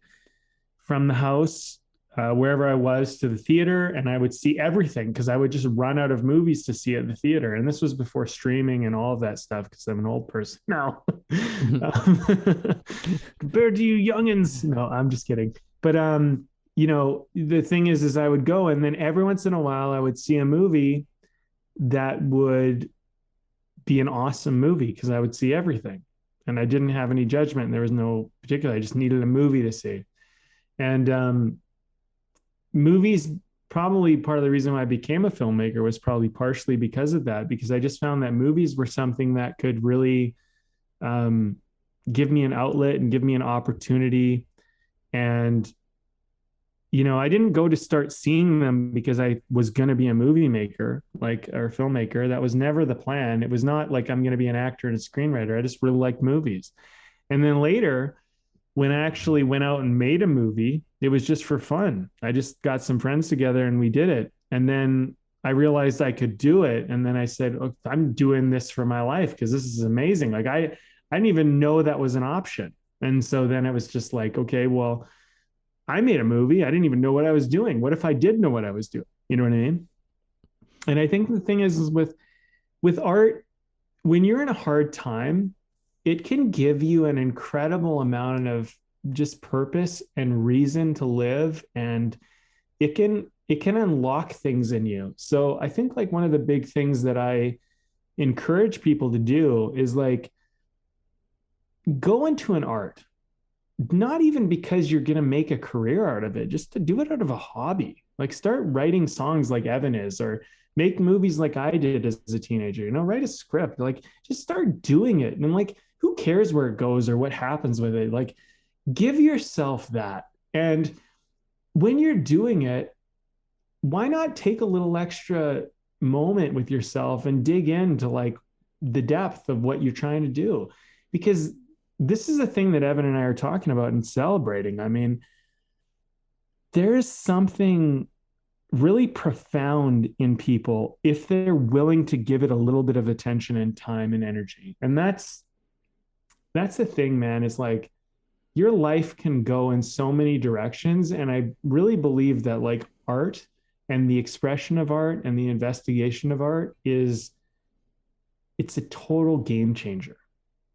A: from the house wherever I was to the theater, and I would see everything because I would just run out of movies to see at the theater. And this was before streaming and all of that stuff, because I'm an old person now. Compared to you youngins. No, I'm just kidding. But the thing is I would go, and then every once in a while I would see a movie that would be an awesome movie because I would see everything. And I didn't have any judgment. And there was no particular, I just needed a movie to see. And movies, probably part of the reason why I became a filmmaker was probably partially because of that, because I just found that movies were something that could really give me an outlet and give me an opportunity. And I didn't go to start seeing them because I was going to be a movie maker, or a filmmaker. That was never the plan. It was not like I'm going to be an actor and a screenwriter. I just really liked movies. And then later, when I actually went out and made a movie, it was just for fun. I just got some friends together and we did it. And then I realized I could do it. And then I said, oh, I'm doing this for my life because this is amazing. Like I didn't even know that was an option. And so then it was just like, okay, well, I made a movie. I didn't even know what I was doing. What if I did know what I was doing? You know what I mean? And I think the thing is with art, when you're in a hard time, it can give you an incredible amount of just purpose and reason to live. And it can unlock things in you. So I think like one of the big things that I encourage people to do is like go into an art, not even because you're going to make a career out of it, just to do it out of a hobby. Like start writing songs like Evan is, or make movies like I did as a teenager, write a script, like just start doing it. And like, who cares where it goes or what happens with it? Like give yourself that. And when you're doing it, why not take a little extra moment with yourself and dig into like the depth of what you're trying to do? Because this is a thing that Evan and I are talking about and celebrating. I mean, there's something really profound in people if they're willing to give it a little bit of attention and time and energy. And that's the thing, man, is like your life can go in so many directions. And I really believe that like art and the expression of art and the investigation of art it's a total game changer.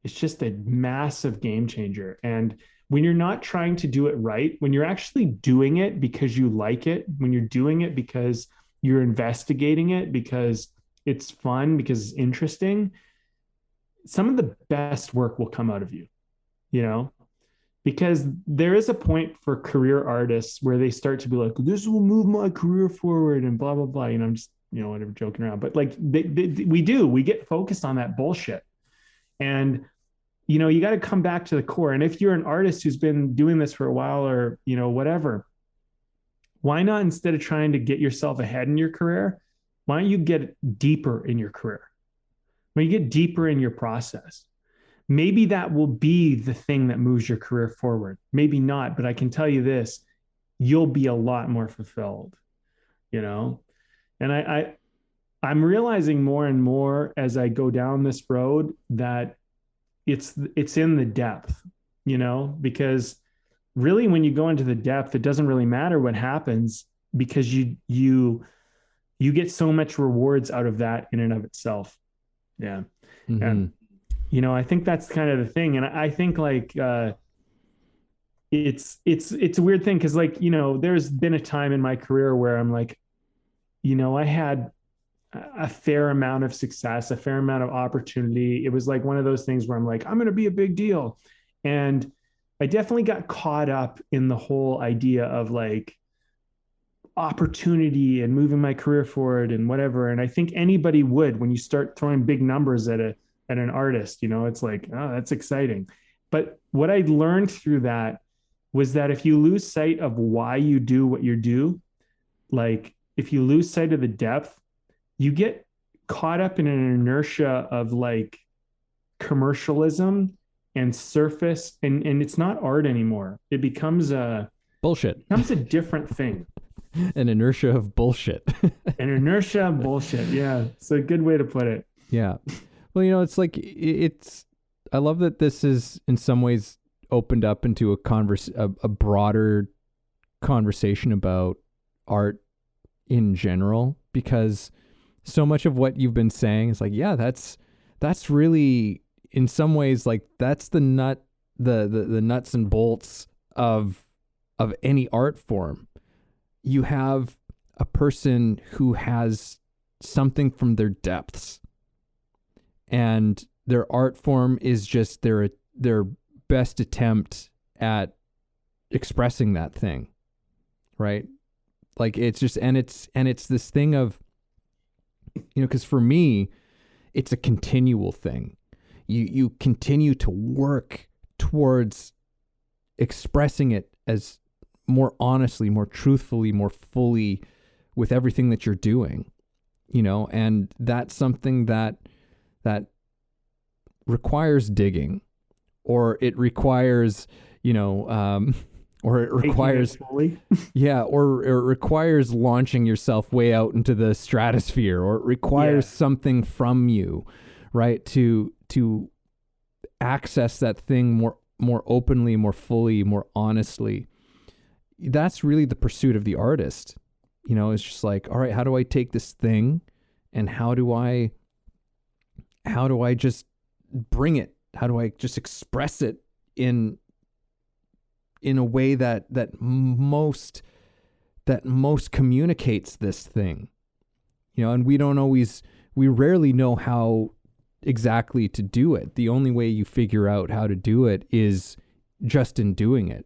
A: It's just a massive game changer. And when you're not trying to do it right, when you're actually doing it because you like it, when you're doing it because you're investigating it, because it's fun, because it's interesting, some of the best work will come out of you, you know? Because there is a point for career artists where they start to be like, this will move my career forward and blah, blah, blah. You know, I'm just, whatever, joking around. But like we get focused on that bullshit. And you got to come back to the core. And if you're an artist who's been doing this for a while or, whatever, why not, instead of trying to get yourself ahead in your career, why don't you get deeper in your career? When you get deeper in your process, maybe that will be the thing that moves your career forward. Maybe not, but I can tell you this, you'll be a lot more fulfilled, And I'm realizing more and more as I go down this road that it's in the depth, because really when you go into the depth, it doesn't really matter what happens, because you get so much rewards out of that in and of itself. Yeah. Mm-hmm. And I think that's kind of the thing. And I think like it's a weird thing, because like, there's been a time in my career where I'm like, I had a fair amount of success, a fair amount of opportunity. It was like one of those things where I'm like, I'm going to be a big deal. And I definitely got caught up in the whole idea of like opportunity and moving my career forward and whatever. And I think anybody would, when you start throwing big numbers at an artist, it's like, oh, that's exciting. But what I learned through that was that if you lose sight of why you do what you do, like if you lose sight of the depth, you get caught up in an inertia of like commercialism and surface, and it's not art anymore. It becomes
B: bullshit.
A: It becomes a different thing.
B: An inertia of bullshit.
A: An inertia of bullshit. Yeah. It's a good way to put it.
B: Yeah. Well, it's like I love that this is in some ways opened up into a broader conversation about art in general, because so much of what you've been saying is like, yeah, that's really in some ways like that's the nuts and bolts of any art form. You have a person who has something from their depths, and their art form is just their best attempt at expressing that thing, right? Like it's just, and it's this thing of, because for me, it's a continual thing. You continue to work towards expressing it as more honestly, more truthfully, more fully with everything that you're doing, and that's something that requires digging, or it requires, or it requires, or it requires launching yourself way out into the stratosphere, or it requires something from you, right? To access that thing more openly, more fully, more honestly. That's really the pursuit of the artist. It's just like, all right, how do I take this thing and how do I just bring it? How do I just express it in a way that most communicates this thing, and we rarely know how exactly to do it. The only way you figure out how to do it is just in doing it.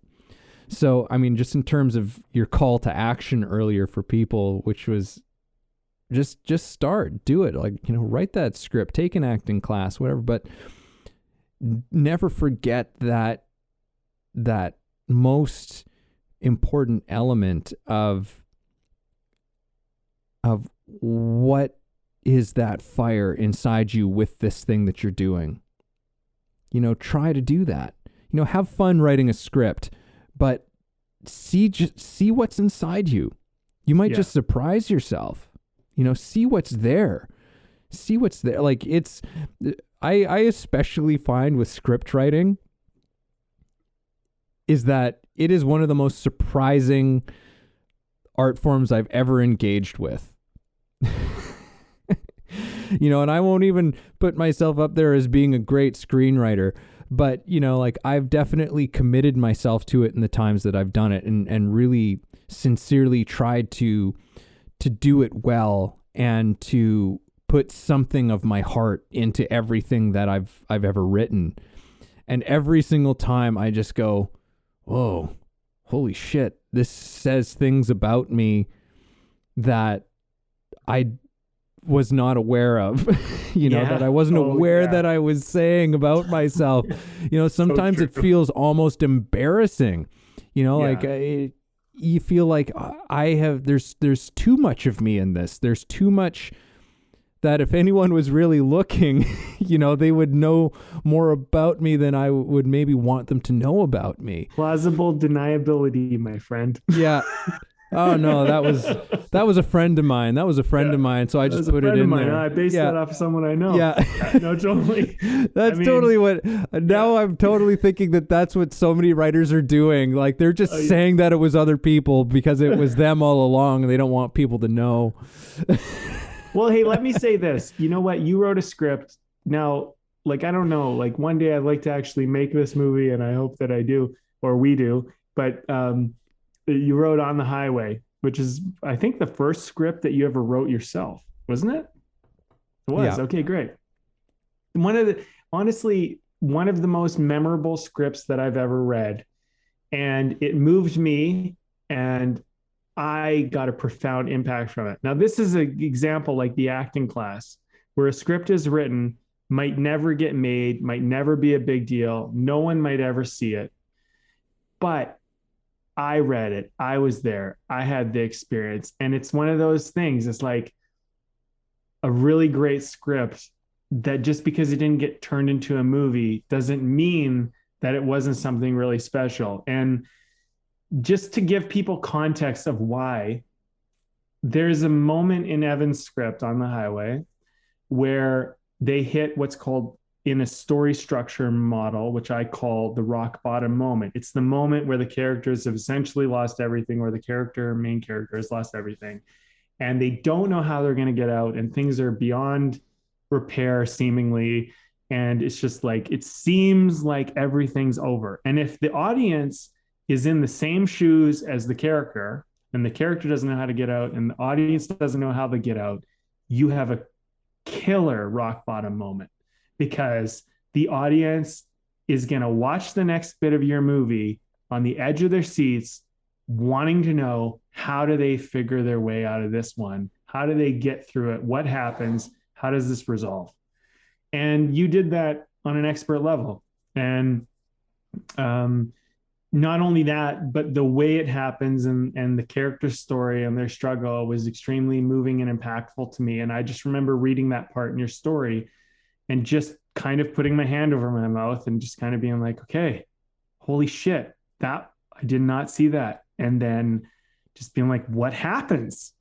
B: So, I mean, just in terms of your call to action earlier for people, which was just start, do it. Like, write that script, take an acting class, whatever, but never forget that most important element of what is that fire inside you with this thing that you're doing. Try to do that. Have fun writing a script, but see what's inside you. You might
A: Yeah.
B: just surprise yourself. See what's there. See what's there. Like I especially find with script writing is that it is one of the most surprising art forms I've ever engaged with. And I won't even put myself up there as being a great screenwriter, but like I've definitely committed myself to it in the times that I've done it, and really sincerely tried to do it well and to put something of my heart into everything that I've ever written. And every single time I just go, whoa, holy shit, this says things about me that I was not aware of, that I wasn't aware that I was saying about myself. Sometimes it feels almost embarrassing, like you feel like there's too much of me in this. There's too much that if anyone was really looking, they would know more about me than I would maybe want them to know about me.
A: Plausible deniability, my friend.
B: Yeah. Oh no, that was a friend of mine. That was a friend of mine. So I just put it in there.
A: I based that off someone I know.
B: Yeah.
A: No, totally.
B: That's totally what. Now I'm totally thinking that's what so many writers are doing. Like they're just saying that it was other people because it was them all along, and they don't want people to know.
A: Well, hey, let me say this. You know what? You wrote a script. Now, like I don't know. Like one day I'd like to actually make this movie, and I hope that I do, or we do. But you wrote On the Highway, which is, I think, the first script that you ever wrote yourself, wasn't it? It was. Yeah. Okay, great. Honestly, one of the most memorable scripts that I've ever read, and it moved me, and I got a profound impact from it. Now, this is an example like the acting class, where a script is written, might never get made, might never be a big deal. No one might ever see it. But I read it. I was there. I had the experience. And it's one of those things. It's like a really great script that just because it didn't get turned into a movie doesn't mean that it wasn't something really special. And just to give people context of why, there's a moment in Evan's script On the Highway where they hit what's called, in a story structure model, which I call the rock bottom moment. It's the moment where the characters have essentially lost everything, or the main character has lost everything, and they don't know how they're going to get out, and things are beyond repair seemingly. And it's just like, it seems like everything's over. And if the audience is in the same shoes as the character, and the character doesn't know how to get out, and the audience doesn't know how to get out, you have a killer rock bottom moment. Because the audience is going to watch the next bit of your movie on the edge of their seats, wanting to know, how do they figure their way out of this one? How do they get through it? What happens? How does this resolve? And you did that on an expert level. And not only that, but the way it happens and the character story and their struggle was extremely moving and impactful to me. And I just remember reading that part in your story and just kind of putting my hand over my mouth and just kind of being like, okay, holy shit, that I did not see that. And then just being like, what happens?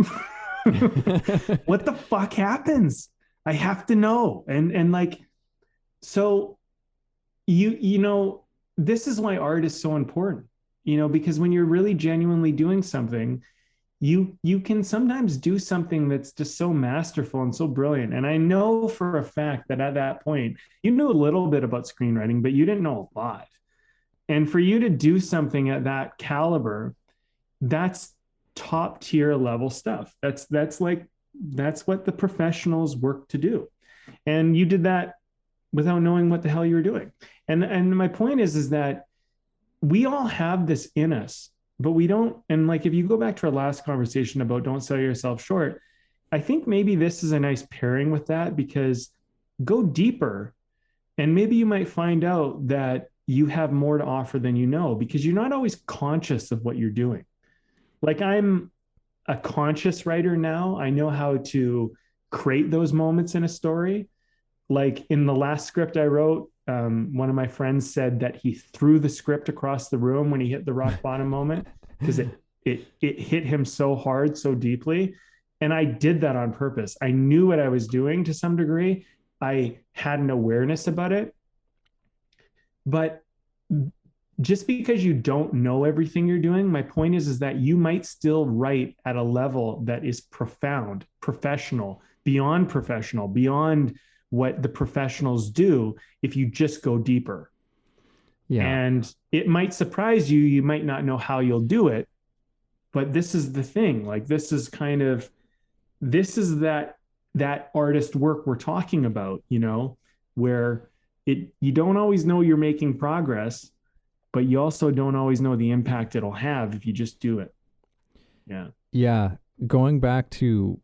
A: What the fuck happens? I have to know. And like, so you know, this is why art is so important, because when you're really genuinely doing something, you can sometimes do something that's just so masterful and so brilliant. And I know for a fact that at that point, you knew a little bit about screenwriting, but you didn't know a lot. And for you to do something at that caliber, that's top tier level stuff. That's what the professionals work to do. And you did that without knowing what the hell you were doing. And my point is that we all have this in us, but we don't. And like, if you go back to our last conversation about don't sell yourself short, I think maybe this is a nice pairing with that, because go deeper and maybe you might find out that you have more to offer than you know, because you're not always conscious of what you're doing. Like, I'm a conscious writer now. I know how to create those moments in a story. Like in the last script I wrote, one of my friends said that he threw the script across the room when he hit the rock bottom moment. because it hit him so hard, so deeply. And I did that on purpose. I knew what I was doing to some degree. I had an awareness about it. But just because you don't know everything you're doing, my point is that you might still write at a level that is profound, professional, beyond what the professionals do if you just go deeper.
B: Yeah.
A: And it might surprise you. You might not know how you'll do it, but this is the thing. Like, this is that artist work we're talking about, where you don't always know you're making progress, but you also don't always know the impact it'll have if you just do it. Yeah.
B: Yeah. Going back to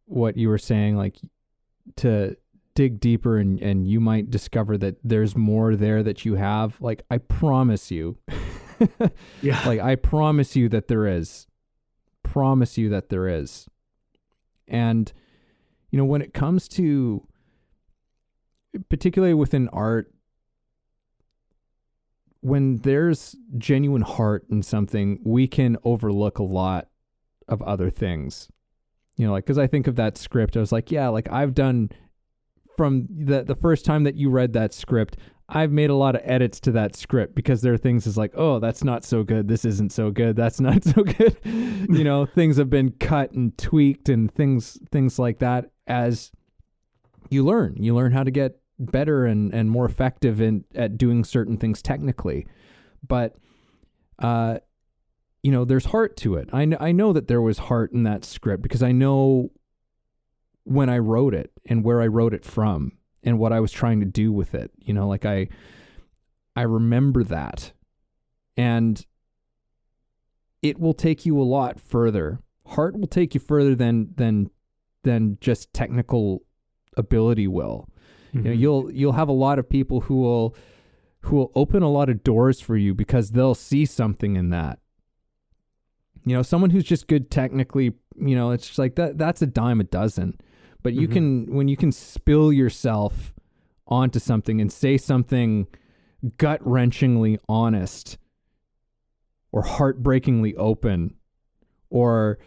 B: what you were saying, like, to dig deeper and you might discover that there's more there that you have. Like, I promise you,
A: Yeah.
B: like, I promise you that there is. Promise you that there is. And, when it comes to, particularly within art, when there's genuine heart in something, we can overlook a lot of other things. Like, because I think of that script, I was like, yeah, like, I've done, from the first time that you read that script, I've made a lot of edits to that script because there are things is like, oh, that's not so good. This isn't so good. That's not so good. Things have been cut and tweaked and things like that. As you learn how to get better and more effective at doing certain things technically. But, there's heart to it. I know that there was heart in that script because I know when I wrote it and where I wrote it from and what I was trying to do with it. Like, I remember that, and it will take you a lot further. Heart will take you further than just technical ability will.
A: Mm-hmm.
B: You'll have a lot of people who will open a lot of doors for you because they'll see something in that. Someone who's just good technically, it's just like that's a dime a dozen. But you when you can spill yourself onto something and say something gut-wrenchingly honest or heartbreakingly open or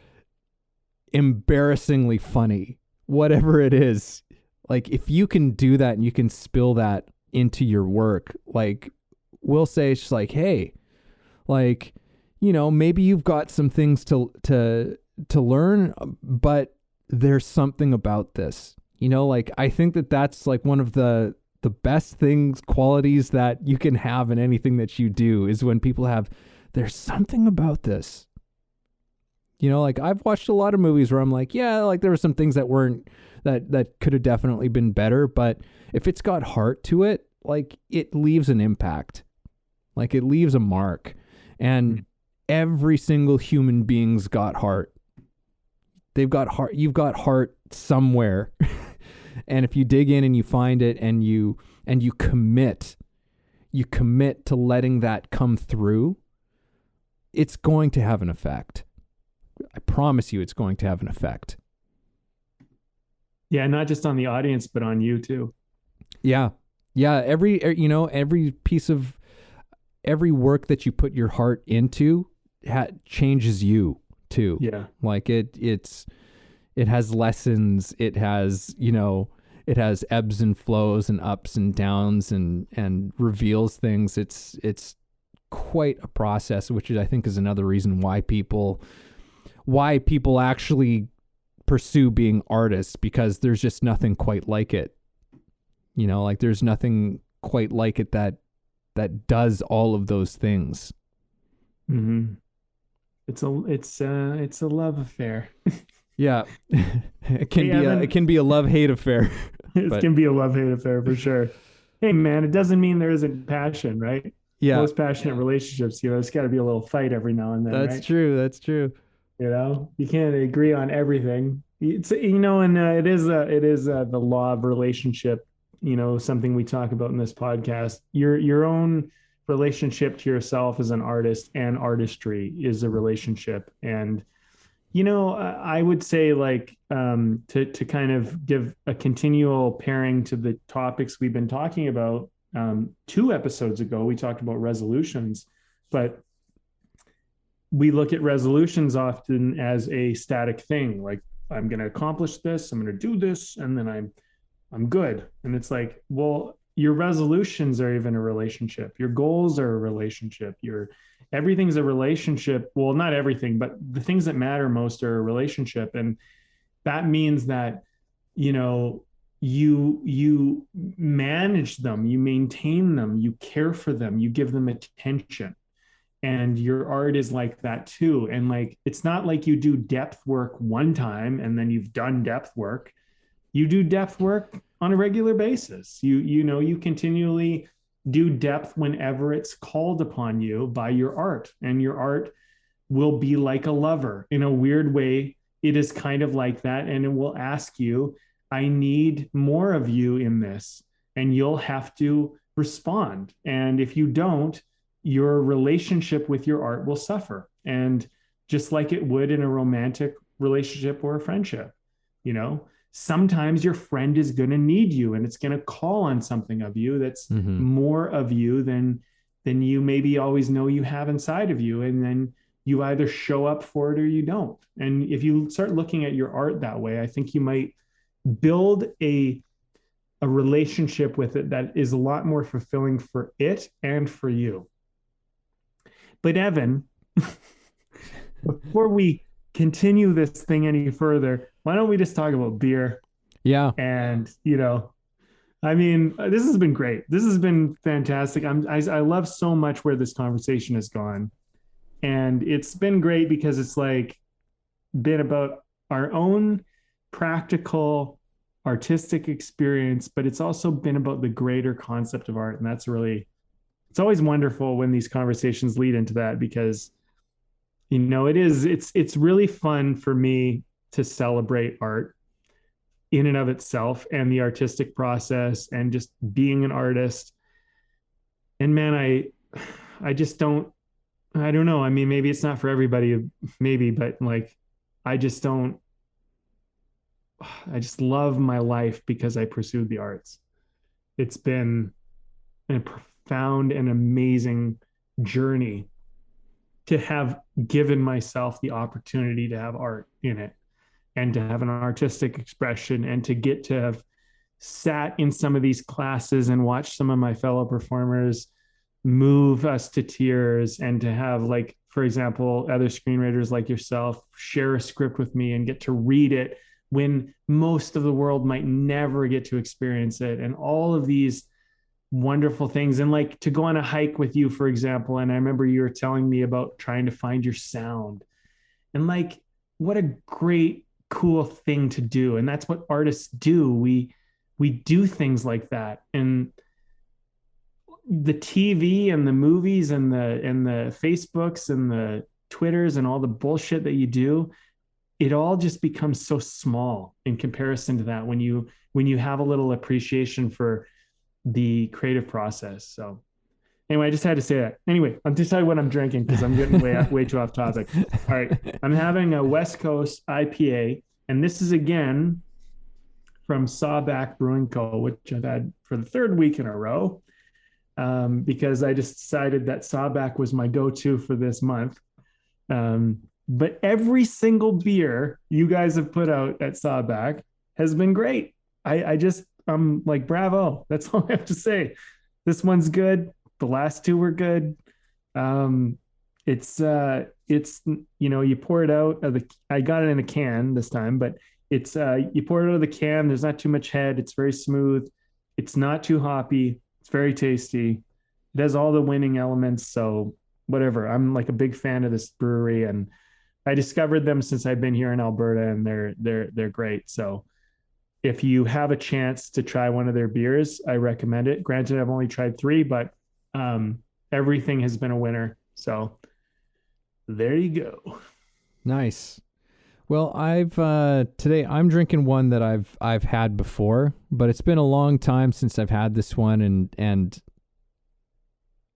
B: embarrassingly funny, whatever it is, like, if you can do that and you can spill that into your work, like, we'll say it's just like, hey, like, maybe you've got some things to learn, but there's something about this, like, I think that's like one of the best qualities that you can have in anything that you do is when people have, there's something about this. Like, I've watched a lot of movies where I'm like, yeah, like, there were some things that weren't, that could have definitely been better, but if it's got heart to it, like, it leaves an impact, like, it leaves a mark. And every single human being's got heart. They've got heart. You've got heart somewhere. And if you dig in and you find it and you commit to letting that come through, it's going to have an effect. I promise you it's going to have an effect.
A: Yeah, not just on the audience, but on you too.
B: Yeah. Yeah, every piece of every work that you put your heart into changes you too.
A: Yeah.
B: Like, it has lessons, it has ebbs and flows and ups and downs and reveals things. It's quite a process, which I think is another reason why people actually pursue being artists, because there's just nothing quite like it. Like, there's nothing quite like it that does all of those things.
A: Mm-hmm. It's a love affair.
B: Yeah. It can be a love-hate affair.
A: It can be a love-hate affair for sure. Hey man, it doesn't mean there isn't passion, right?
B: Yeah.
A: Most passionate relationships, there's got to be a little fight every now and then.
B: That's
A: right?
B: true. That's true.
A: You can't agree on everything. It's and it is the law of relationship. Something we talk about in this podcast. Your own relationship to yourself as an artist and artistry is a relationship. And I would say, like, to kind of give a continual pairing to the topics we've been talking about. 2 episodes ago, we talked about resolutions, but we look at resolutions often as a static thing. Like, I'm going to accomplish this, I'm going to do this, and then I'm good. And it's like, well, your resolutions are even a relationship. Your goals are a relationship. Your everything's a relationship. Well, not everything, but the things that matter most are a relationship. And that means that, you know, you manage them, you maintain them, you care for them, you give them attention. And your art is like that too. And like, it's not like you do depth work one time and then you've done depth work. You do depth work on a regular basis. You continually do depth whenever it's called upon you by your art. And your art will be like a lover in a weird way. It is kind of like that. And it will ask you, I need more of you in this. And you'll have to respond. And if you don't, your relationship with your art will suffer. And just like it would in a romantic relationship or a friendship, you know, sometimes your friend is going to need you and it's going to call on something of you that's more of you than you maybe always know you have inside of you. And then you either show up for it or you don't. And if you start looking at your art that way, I think you might build a relationship with it that is a lot more fulfilling for it and for you. But Evan, before we continue this thing any further, why don't we just talk about beer?
B: Yeah.
A: And, you know, I mean, this has been great. This has been fantastic. I love so much where this conversation has gone. And it's been great because it's like been about our own practical artistic experience, but it's also been about the greater concept of art. And that's really, it's always wonderful when these conversations lead into that, because, you know, it's really fun for me to celebrate art in and of itself and the artistic process and just being an artist. And man, I just don't know. I mean, maybe it's not for everybody, maybe, but like, I just love my life because I pursued the arts. It's been a profound and amazing journey to have given myself the opportunity to have art in it and to have an artistic expression and to get to have sat in some of these classes and watched some of my fellow performers move us to tears, and to have, like, for example, other screenwriters like yourself share a script with me and get to read it when most of the world might never get to experience it, and all of these wonderful things. And like to go on a hike with you, for example, and I remember you were telling me about trying to find your sound, and like, what a great cool thing to do. And that's what artists do. We do things like that. And the TV and the movies and the Facebooks and the Twitters and all the bullshit that you do, it all just becomes so small in comparison to that when you have a little appreciation for the creative process. So anyway, I just had to say that. Anyway, I'm just telling you what I'm drinking because I'm getting way too off topic. All right. I'm having a West Coast IPA, and this is again from Sawback Brewing Co., which I've had for the third week in a row, because I just decided that Sawback was my go-to for this month. But every single beer you guys have put out at Sawback has been great. I'm like, bravo. That's all I have to say. This one's good. The last two were good. It's you know, you pour it out of I got it in a can this time, but it's you pour it out of the can. There's not too much head. It's very smooth. It's not too hoppy. It's very tasty. It has all the winning elements. So whatever. I'm like a big fan of this brewery, and I discovered them since I've been here in Alberta, and they're great. So if you have a chance to try one of their beers, I recommend it. Granted, I've only tried 3, but everything has been a winner. So there you go.
B: Nice. Well, today I'm drinking one that I've had before, but it's been a long time since I've had this one, and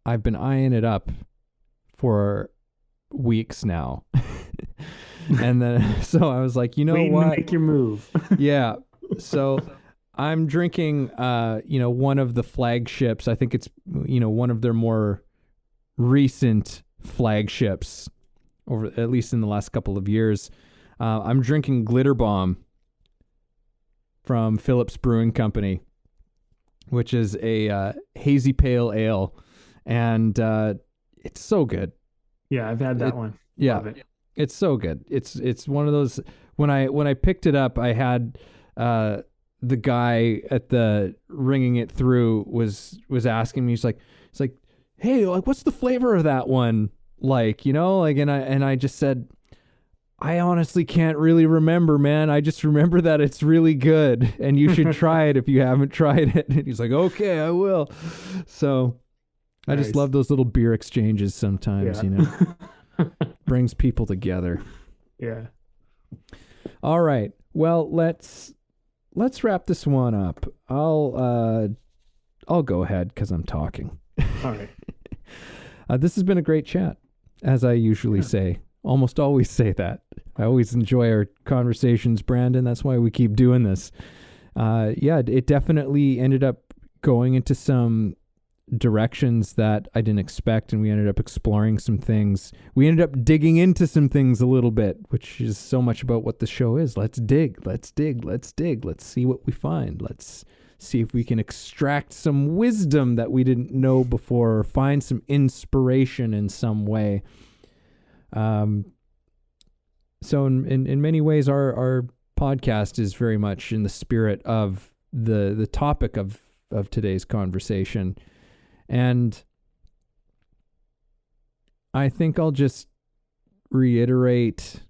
B: I've been eyeing it up for weeks now. And then so I was like, you know
A: Waiting
B: what?
A: to make your move.
B: Yeah. So I'm drinking one of the flagships. I think it's one of their more recent flagships, over, at least in the last couple of years. I'm drinking Glitter Bomb from Phillips Brewing Company, which is a hazy pale ale, and it's so good.
A: Yeah, I've had that one.
B: Yeah,
A: Love it.
B: it's so good. It's one of those. When I picked it up, I had the guy at the ringing it through was asking me. He's like, hey, like, what's the flavor of that one like? You know, like, and I just said, I honestly can't really remember, man. I just remember that it's really good, and you should try it if you haven't tried it. And he's like, okay, I will. So I just love those little beer exchanges sometimes, you know. Brings people together.
A: Yeah.
B: All right. Well, let's wrap this one up. I'll go ahead because I'm talking.
A: All right.
B: This has been a great chat, as I usually say. Almost always say that. I always enjoy our conversations, Brandon. That's why we keep doing this. It definitely ended up going into some directions that I didn't expect, and we ended up exploring some things. We ended up digging into some things a little bit, which is so much about what the show is. Let's dig. Let's see what we find. Let's see if we can extract some wisdom that we didn't know before, or find some inspiration in some way. So in many ways, our podcast is very much in the spirit of the topic of today's conversation. And I think I'll just reiterate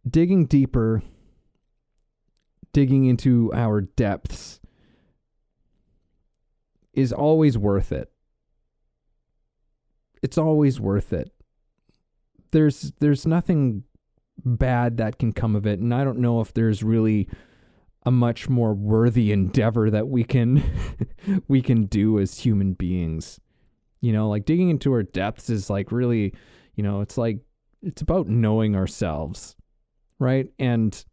B: digging deeper, digging into our depths is always worth it. It's always worth it. There's nothing bad that can come of it, and I don't know if there's really a much more worthy endeavor that we can we can do as human beings. You know, like digging into our depths is like really, you know, it's about knowing ourselves, right? And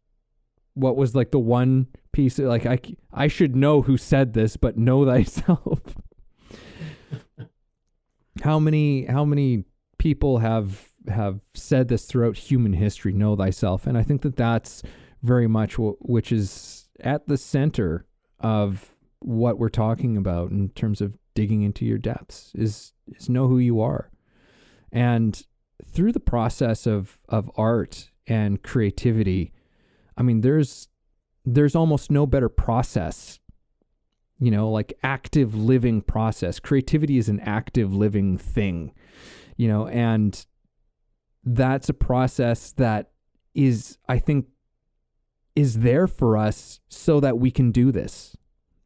B: what was like the one piece, like I should know who said this, but know thyself. How many people have said this throughout human history? Know thyself, and I think that's very much which is at the center of what we're talking about in terms of digging into your depths is know who you are. And through the process of art and creativity, I mean, there's almost no better process, you know, like active living process. Creativity is an active living thing, you know, and that's a process that is, I think, is there for us so that we can do this.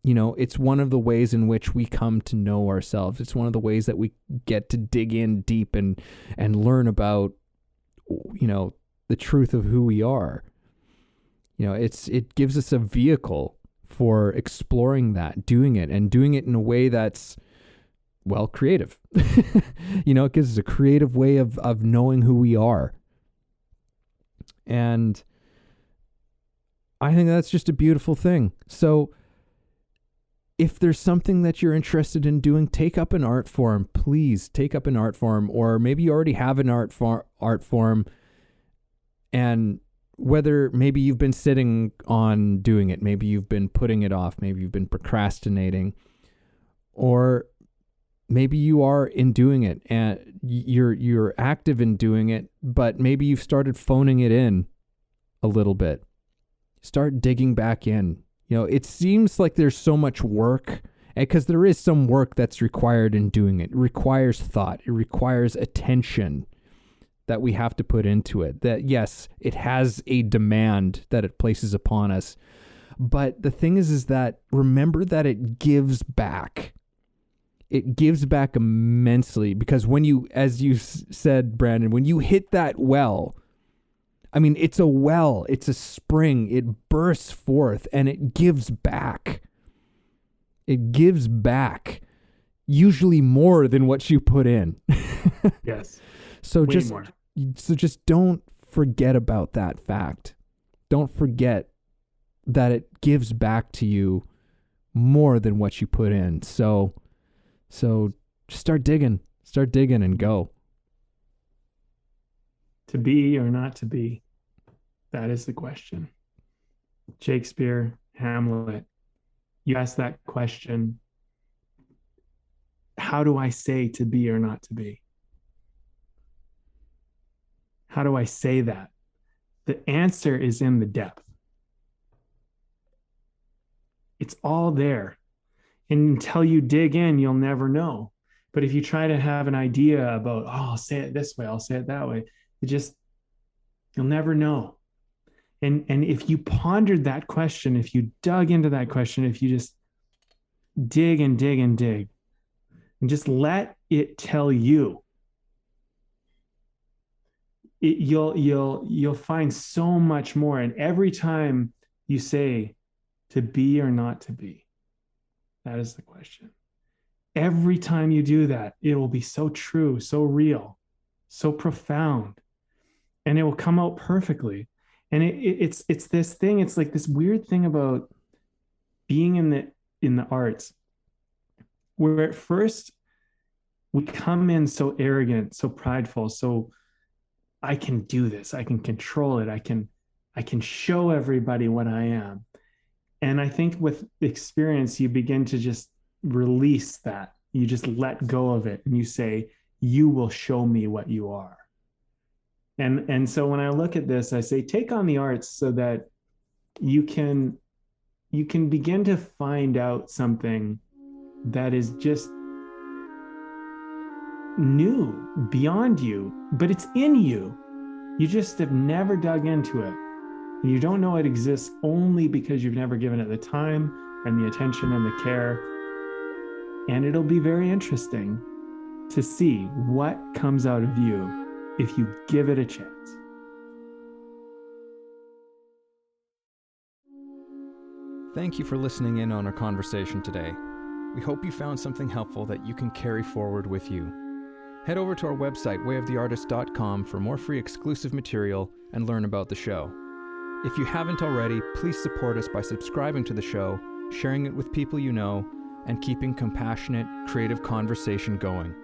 B: You know, it's one of the ways in which we come to know ourselves. It's one of the ways that we get to dig in deep and learn about, you know, the truth of who we are. You know, it gives us a vehicle for exploring that, doing it in a way that's, well, creative. You know, it gives us a creative way of knowing who we are. And I think that's just a beautiful thing. So if there's something that you're interested in doing, take up an art form. Please take up an art form, or maybe you already have an art form, and whether maybe you've been sitting on doing it, maybe you've been putting it off, maybe you've been procrastinating, or maybe you are in doing it and you're active in doing it, but maybe you've started phoning it in a little bit. Start digging back in. You know, it seems like there's so much work, because there is some work that's required in doing it. It requires thought. It requires attention that we have to put into it. That, yes, it has a demand that it places upon us. But the thing is that remember that it gives back. It gives back immensely, because when you, as you said, Brandon, when you hit that well, I mean, it's a well, it's a spring, it bursts forth and it gives back. It gives back, usually more than what you put in.
A: Yes.
B: So
A: Way more.
B: just don't forget about that fact. Don't forget that it gives back to you more than what you put in. So So just start digging and go.
A: To be or not to be? That is the question. Shakespeare, Hamlet, you ask that question, how do I say to be or not to be? How do I say that? The answer is in the depth. It's all there. And until you dig in, you'll never know. But if you try to have an idea about, I'll say it this way, I'll say it that way, you'll never know. And if you pondered that question, if you dug into that question, if you just dig and dig and dig, and just let it tell you, you'll find so much more. And every time you say to be or not to be, that is the question. Every time you do that, it will be so true, so real, so profound, and it will come out perfectly. And it's this thing. It's like this weird thing about being in the arts, where at first we come in so arrogant, so prideful, so I can do this, I can control it, I can show everybody what I am. And I think with experience, you begin to just release that. You just let go of it and you say, you will show me what you are. And so when I look at this, I say, take on the arts so that you can begin to find out something that is just new, beyond you, but it's in you. You just have never dug into it. And you don't know it exists only because you've never given it the time and the attention and the care. And it'll be very interesting to see what comes out of you if you give it a chance.
B: Thank you for listening in on our conversation today. We hope you found something helpful that you can carry forward with you. Head over to our website, wayoftheartist.com, for more free exclusive material and learn about the show. If you haven't already, please support us by subscribing to the show, sharing it with people you know, and keeping compassionate, creative conversation going.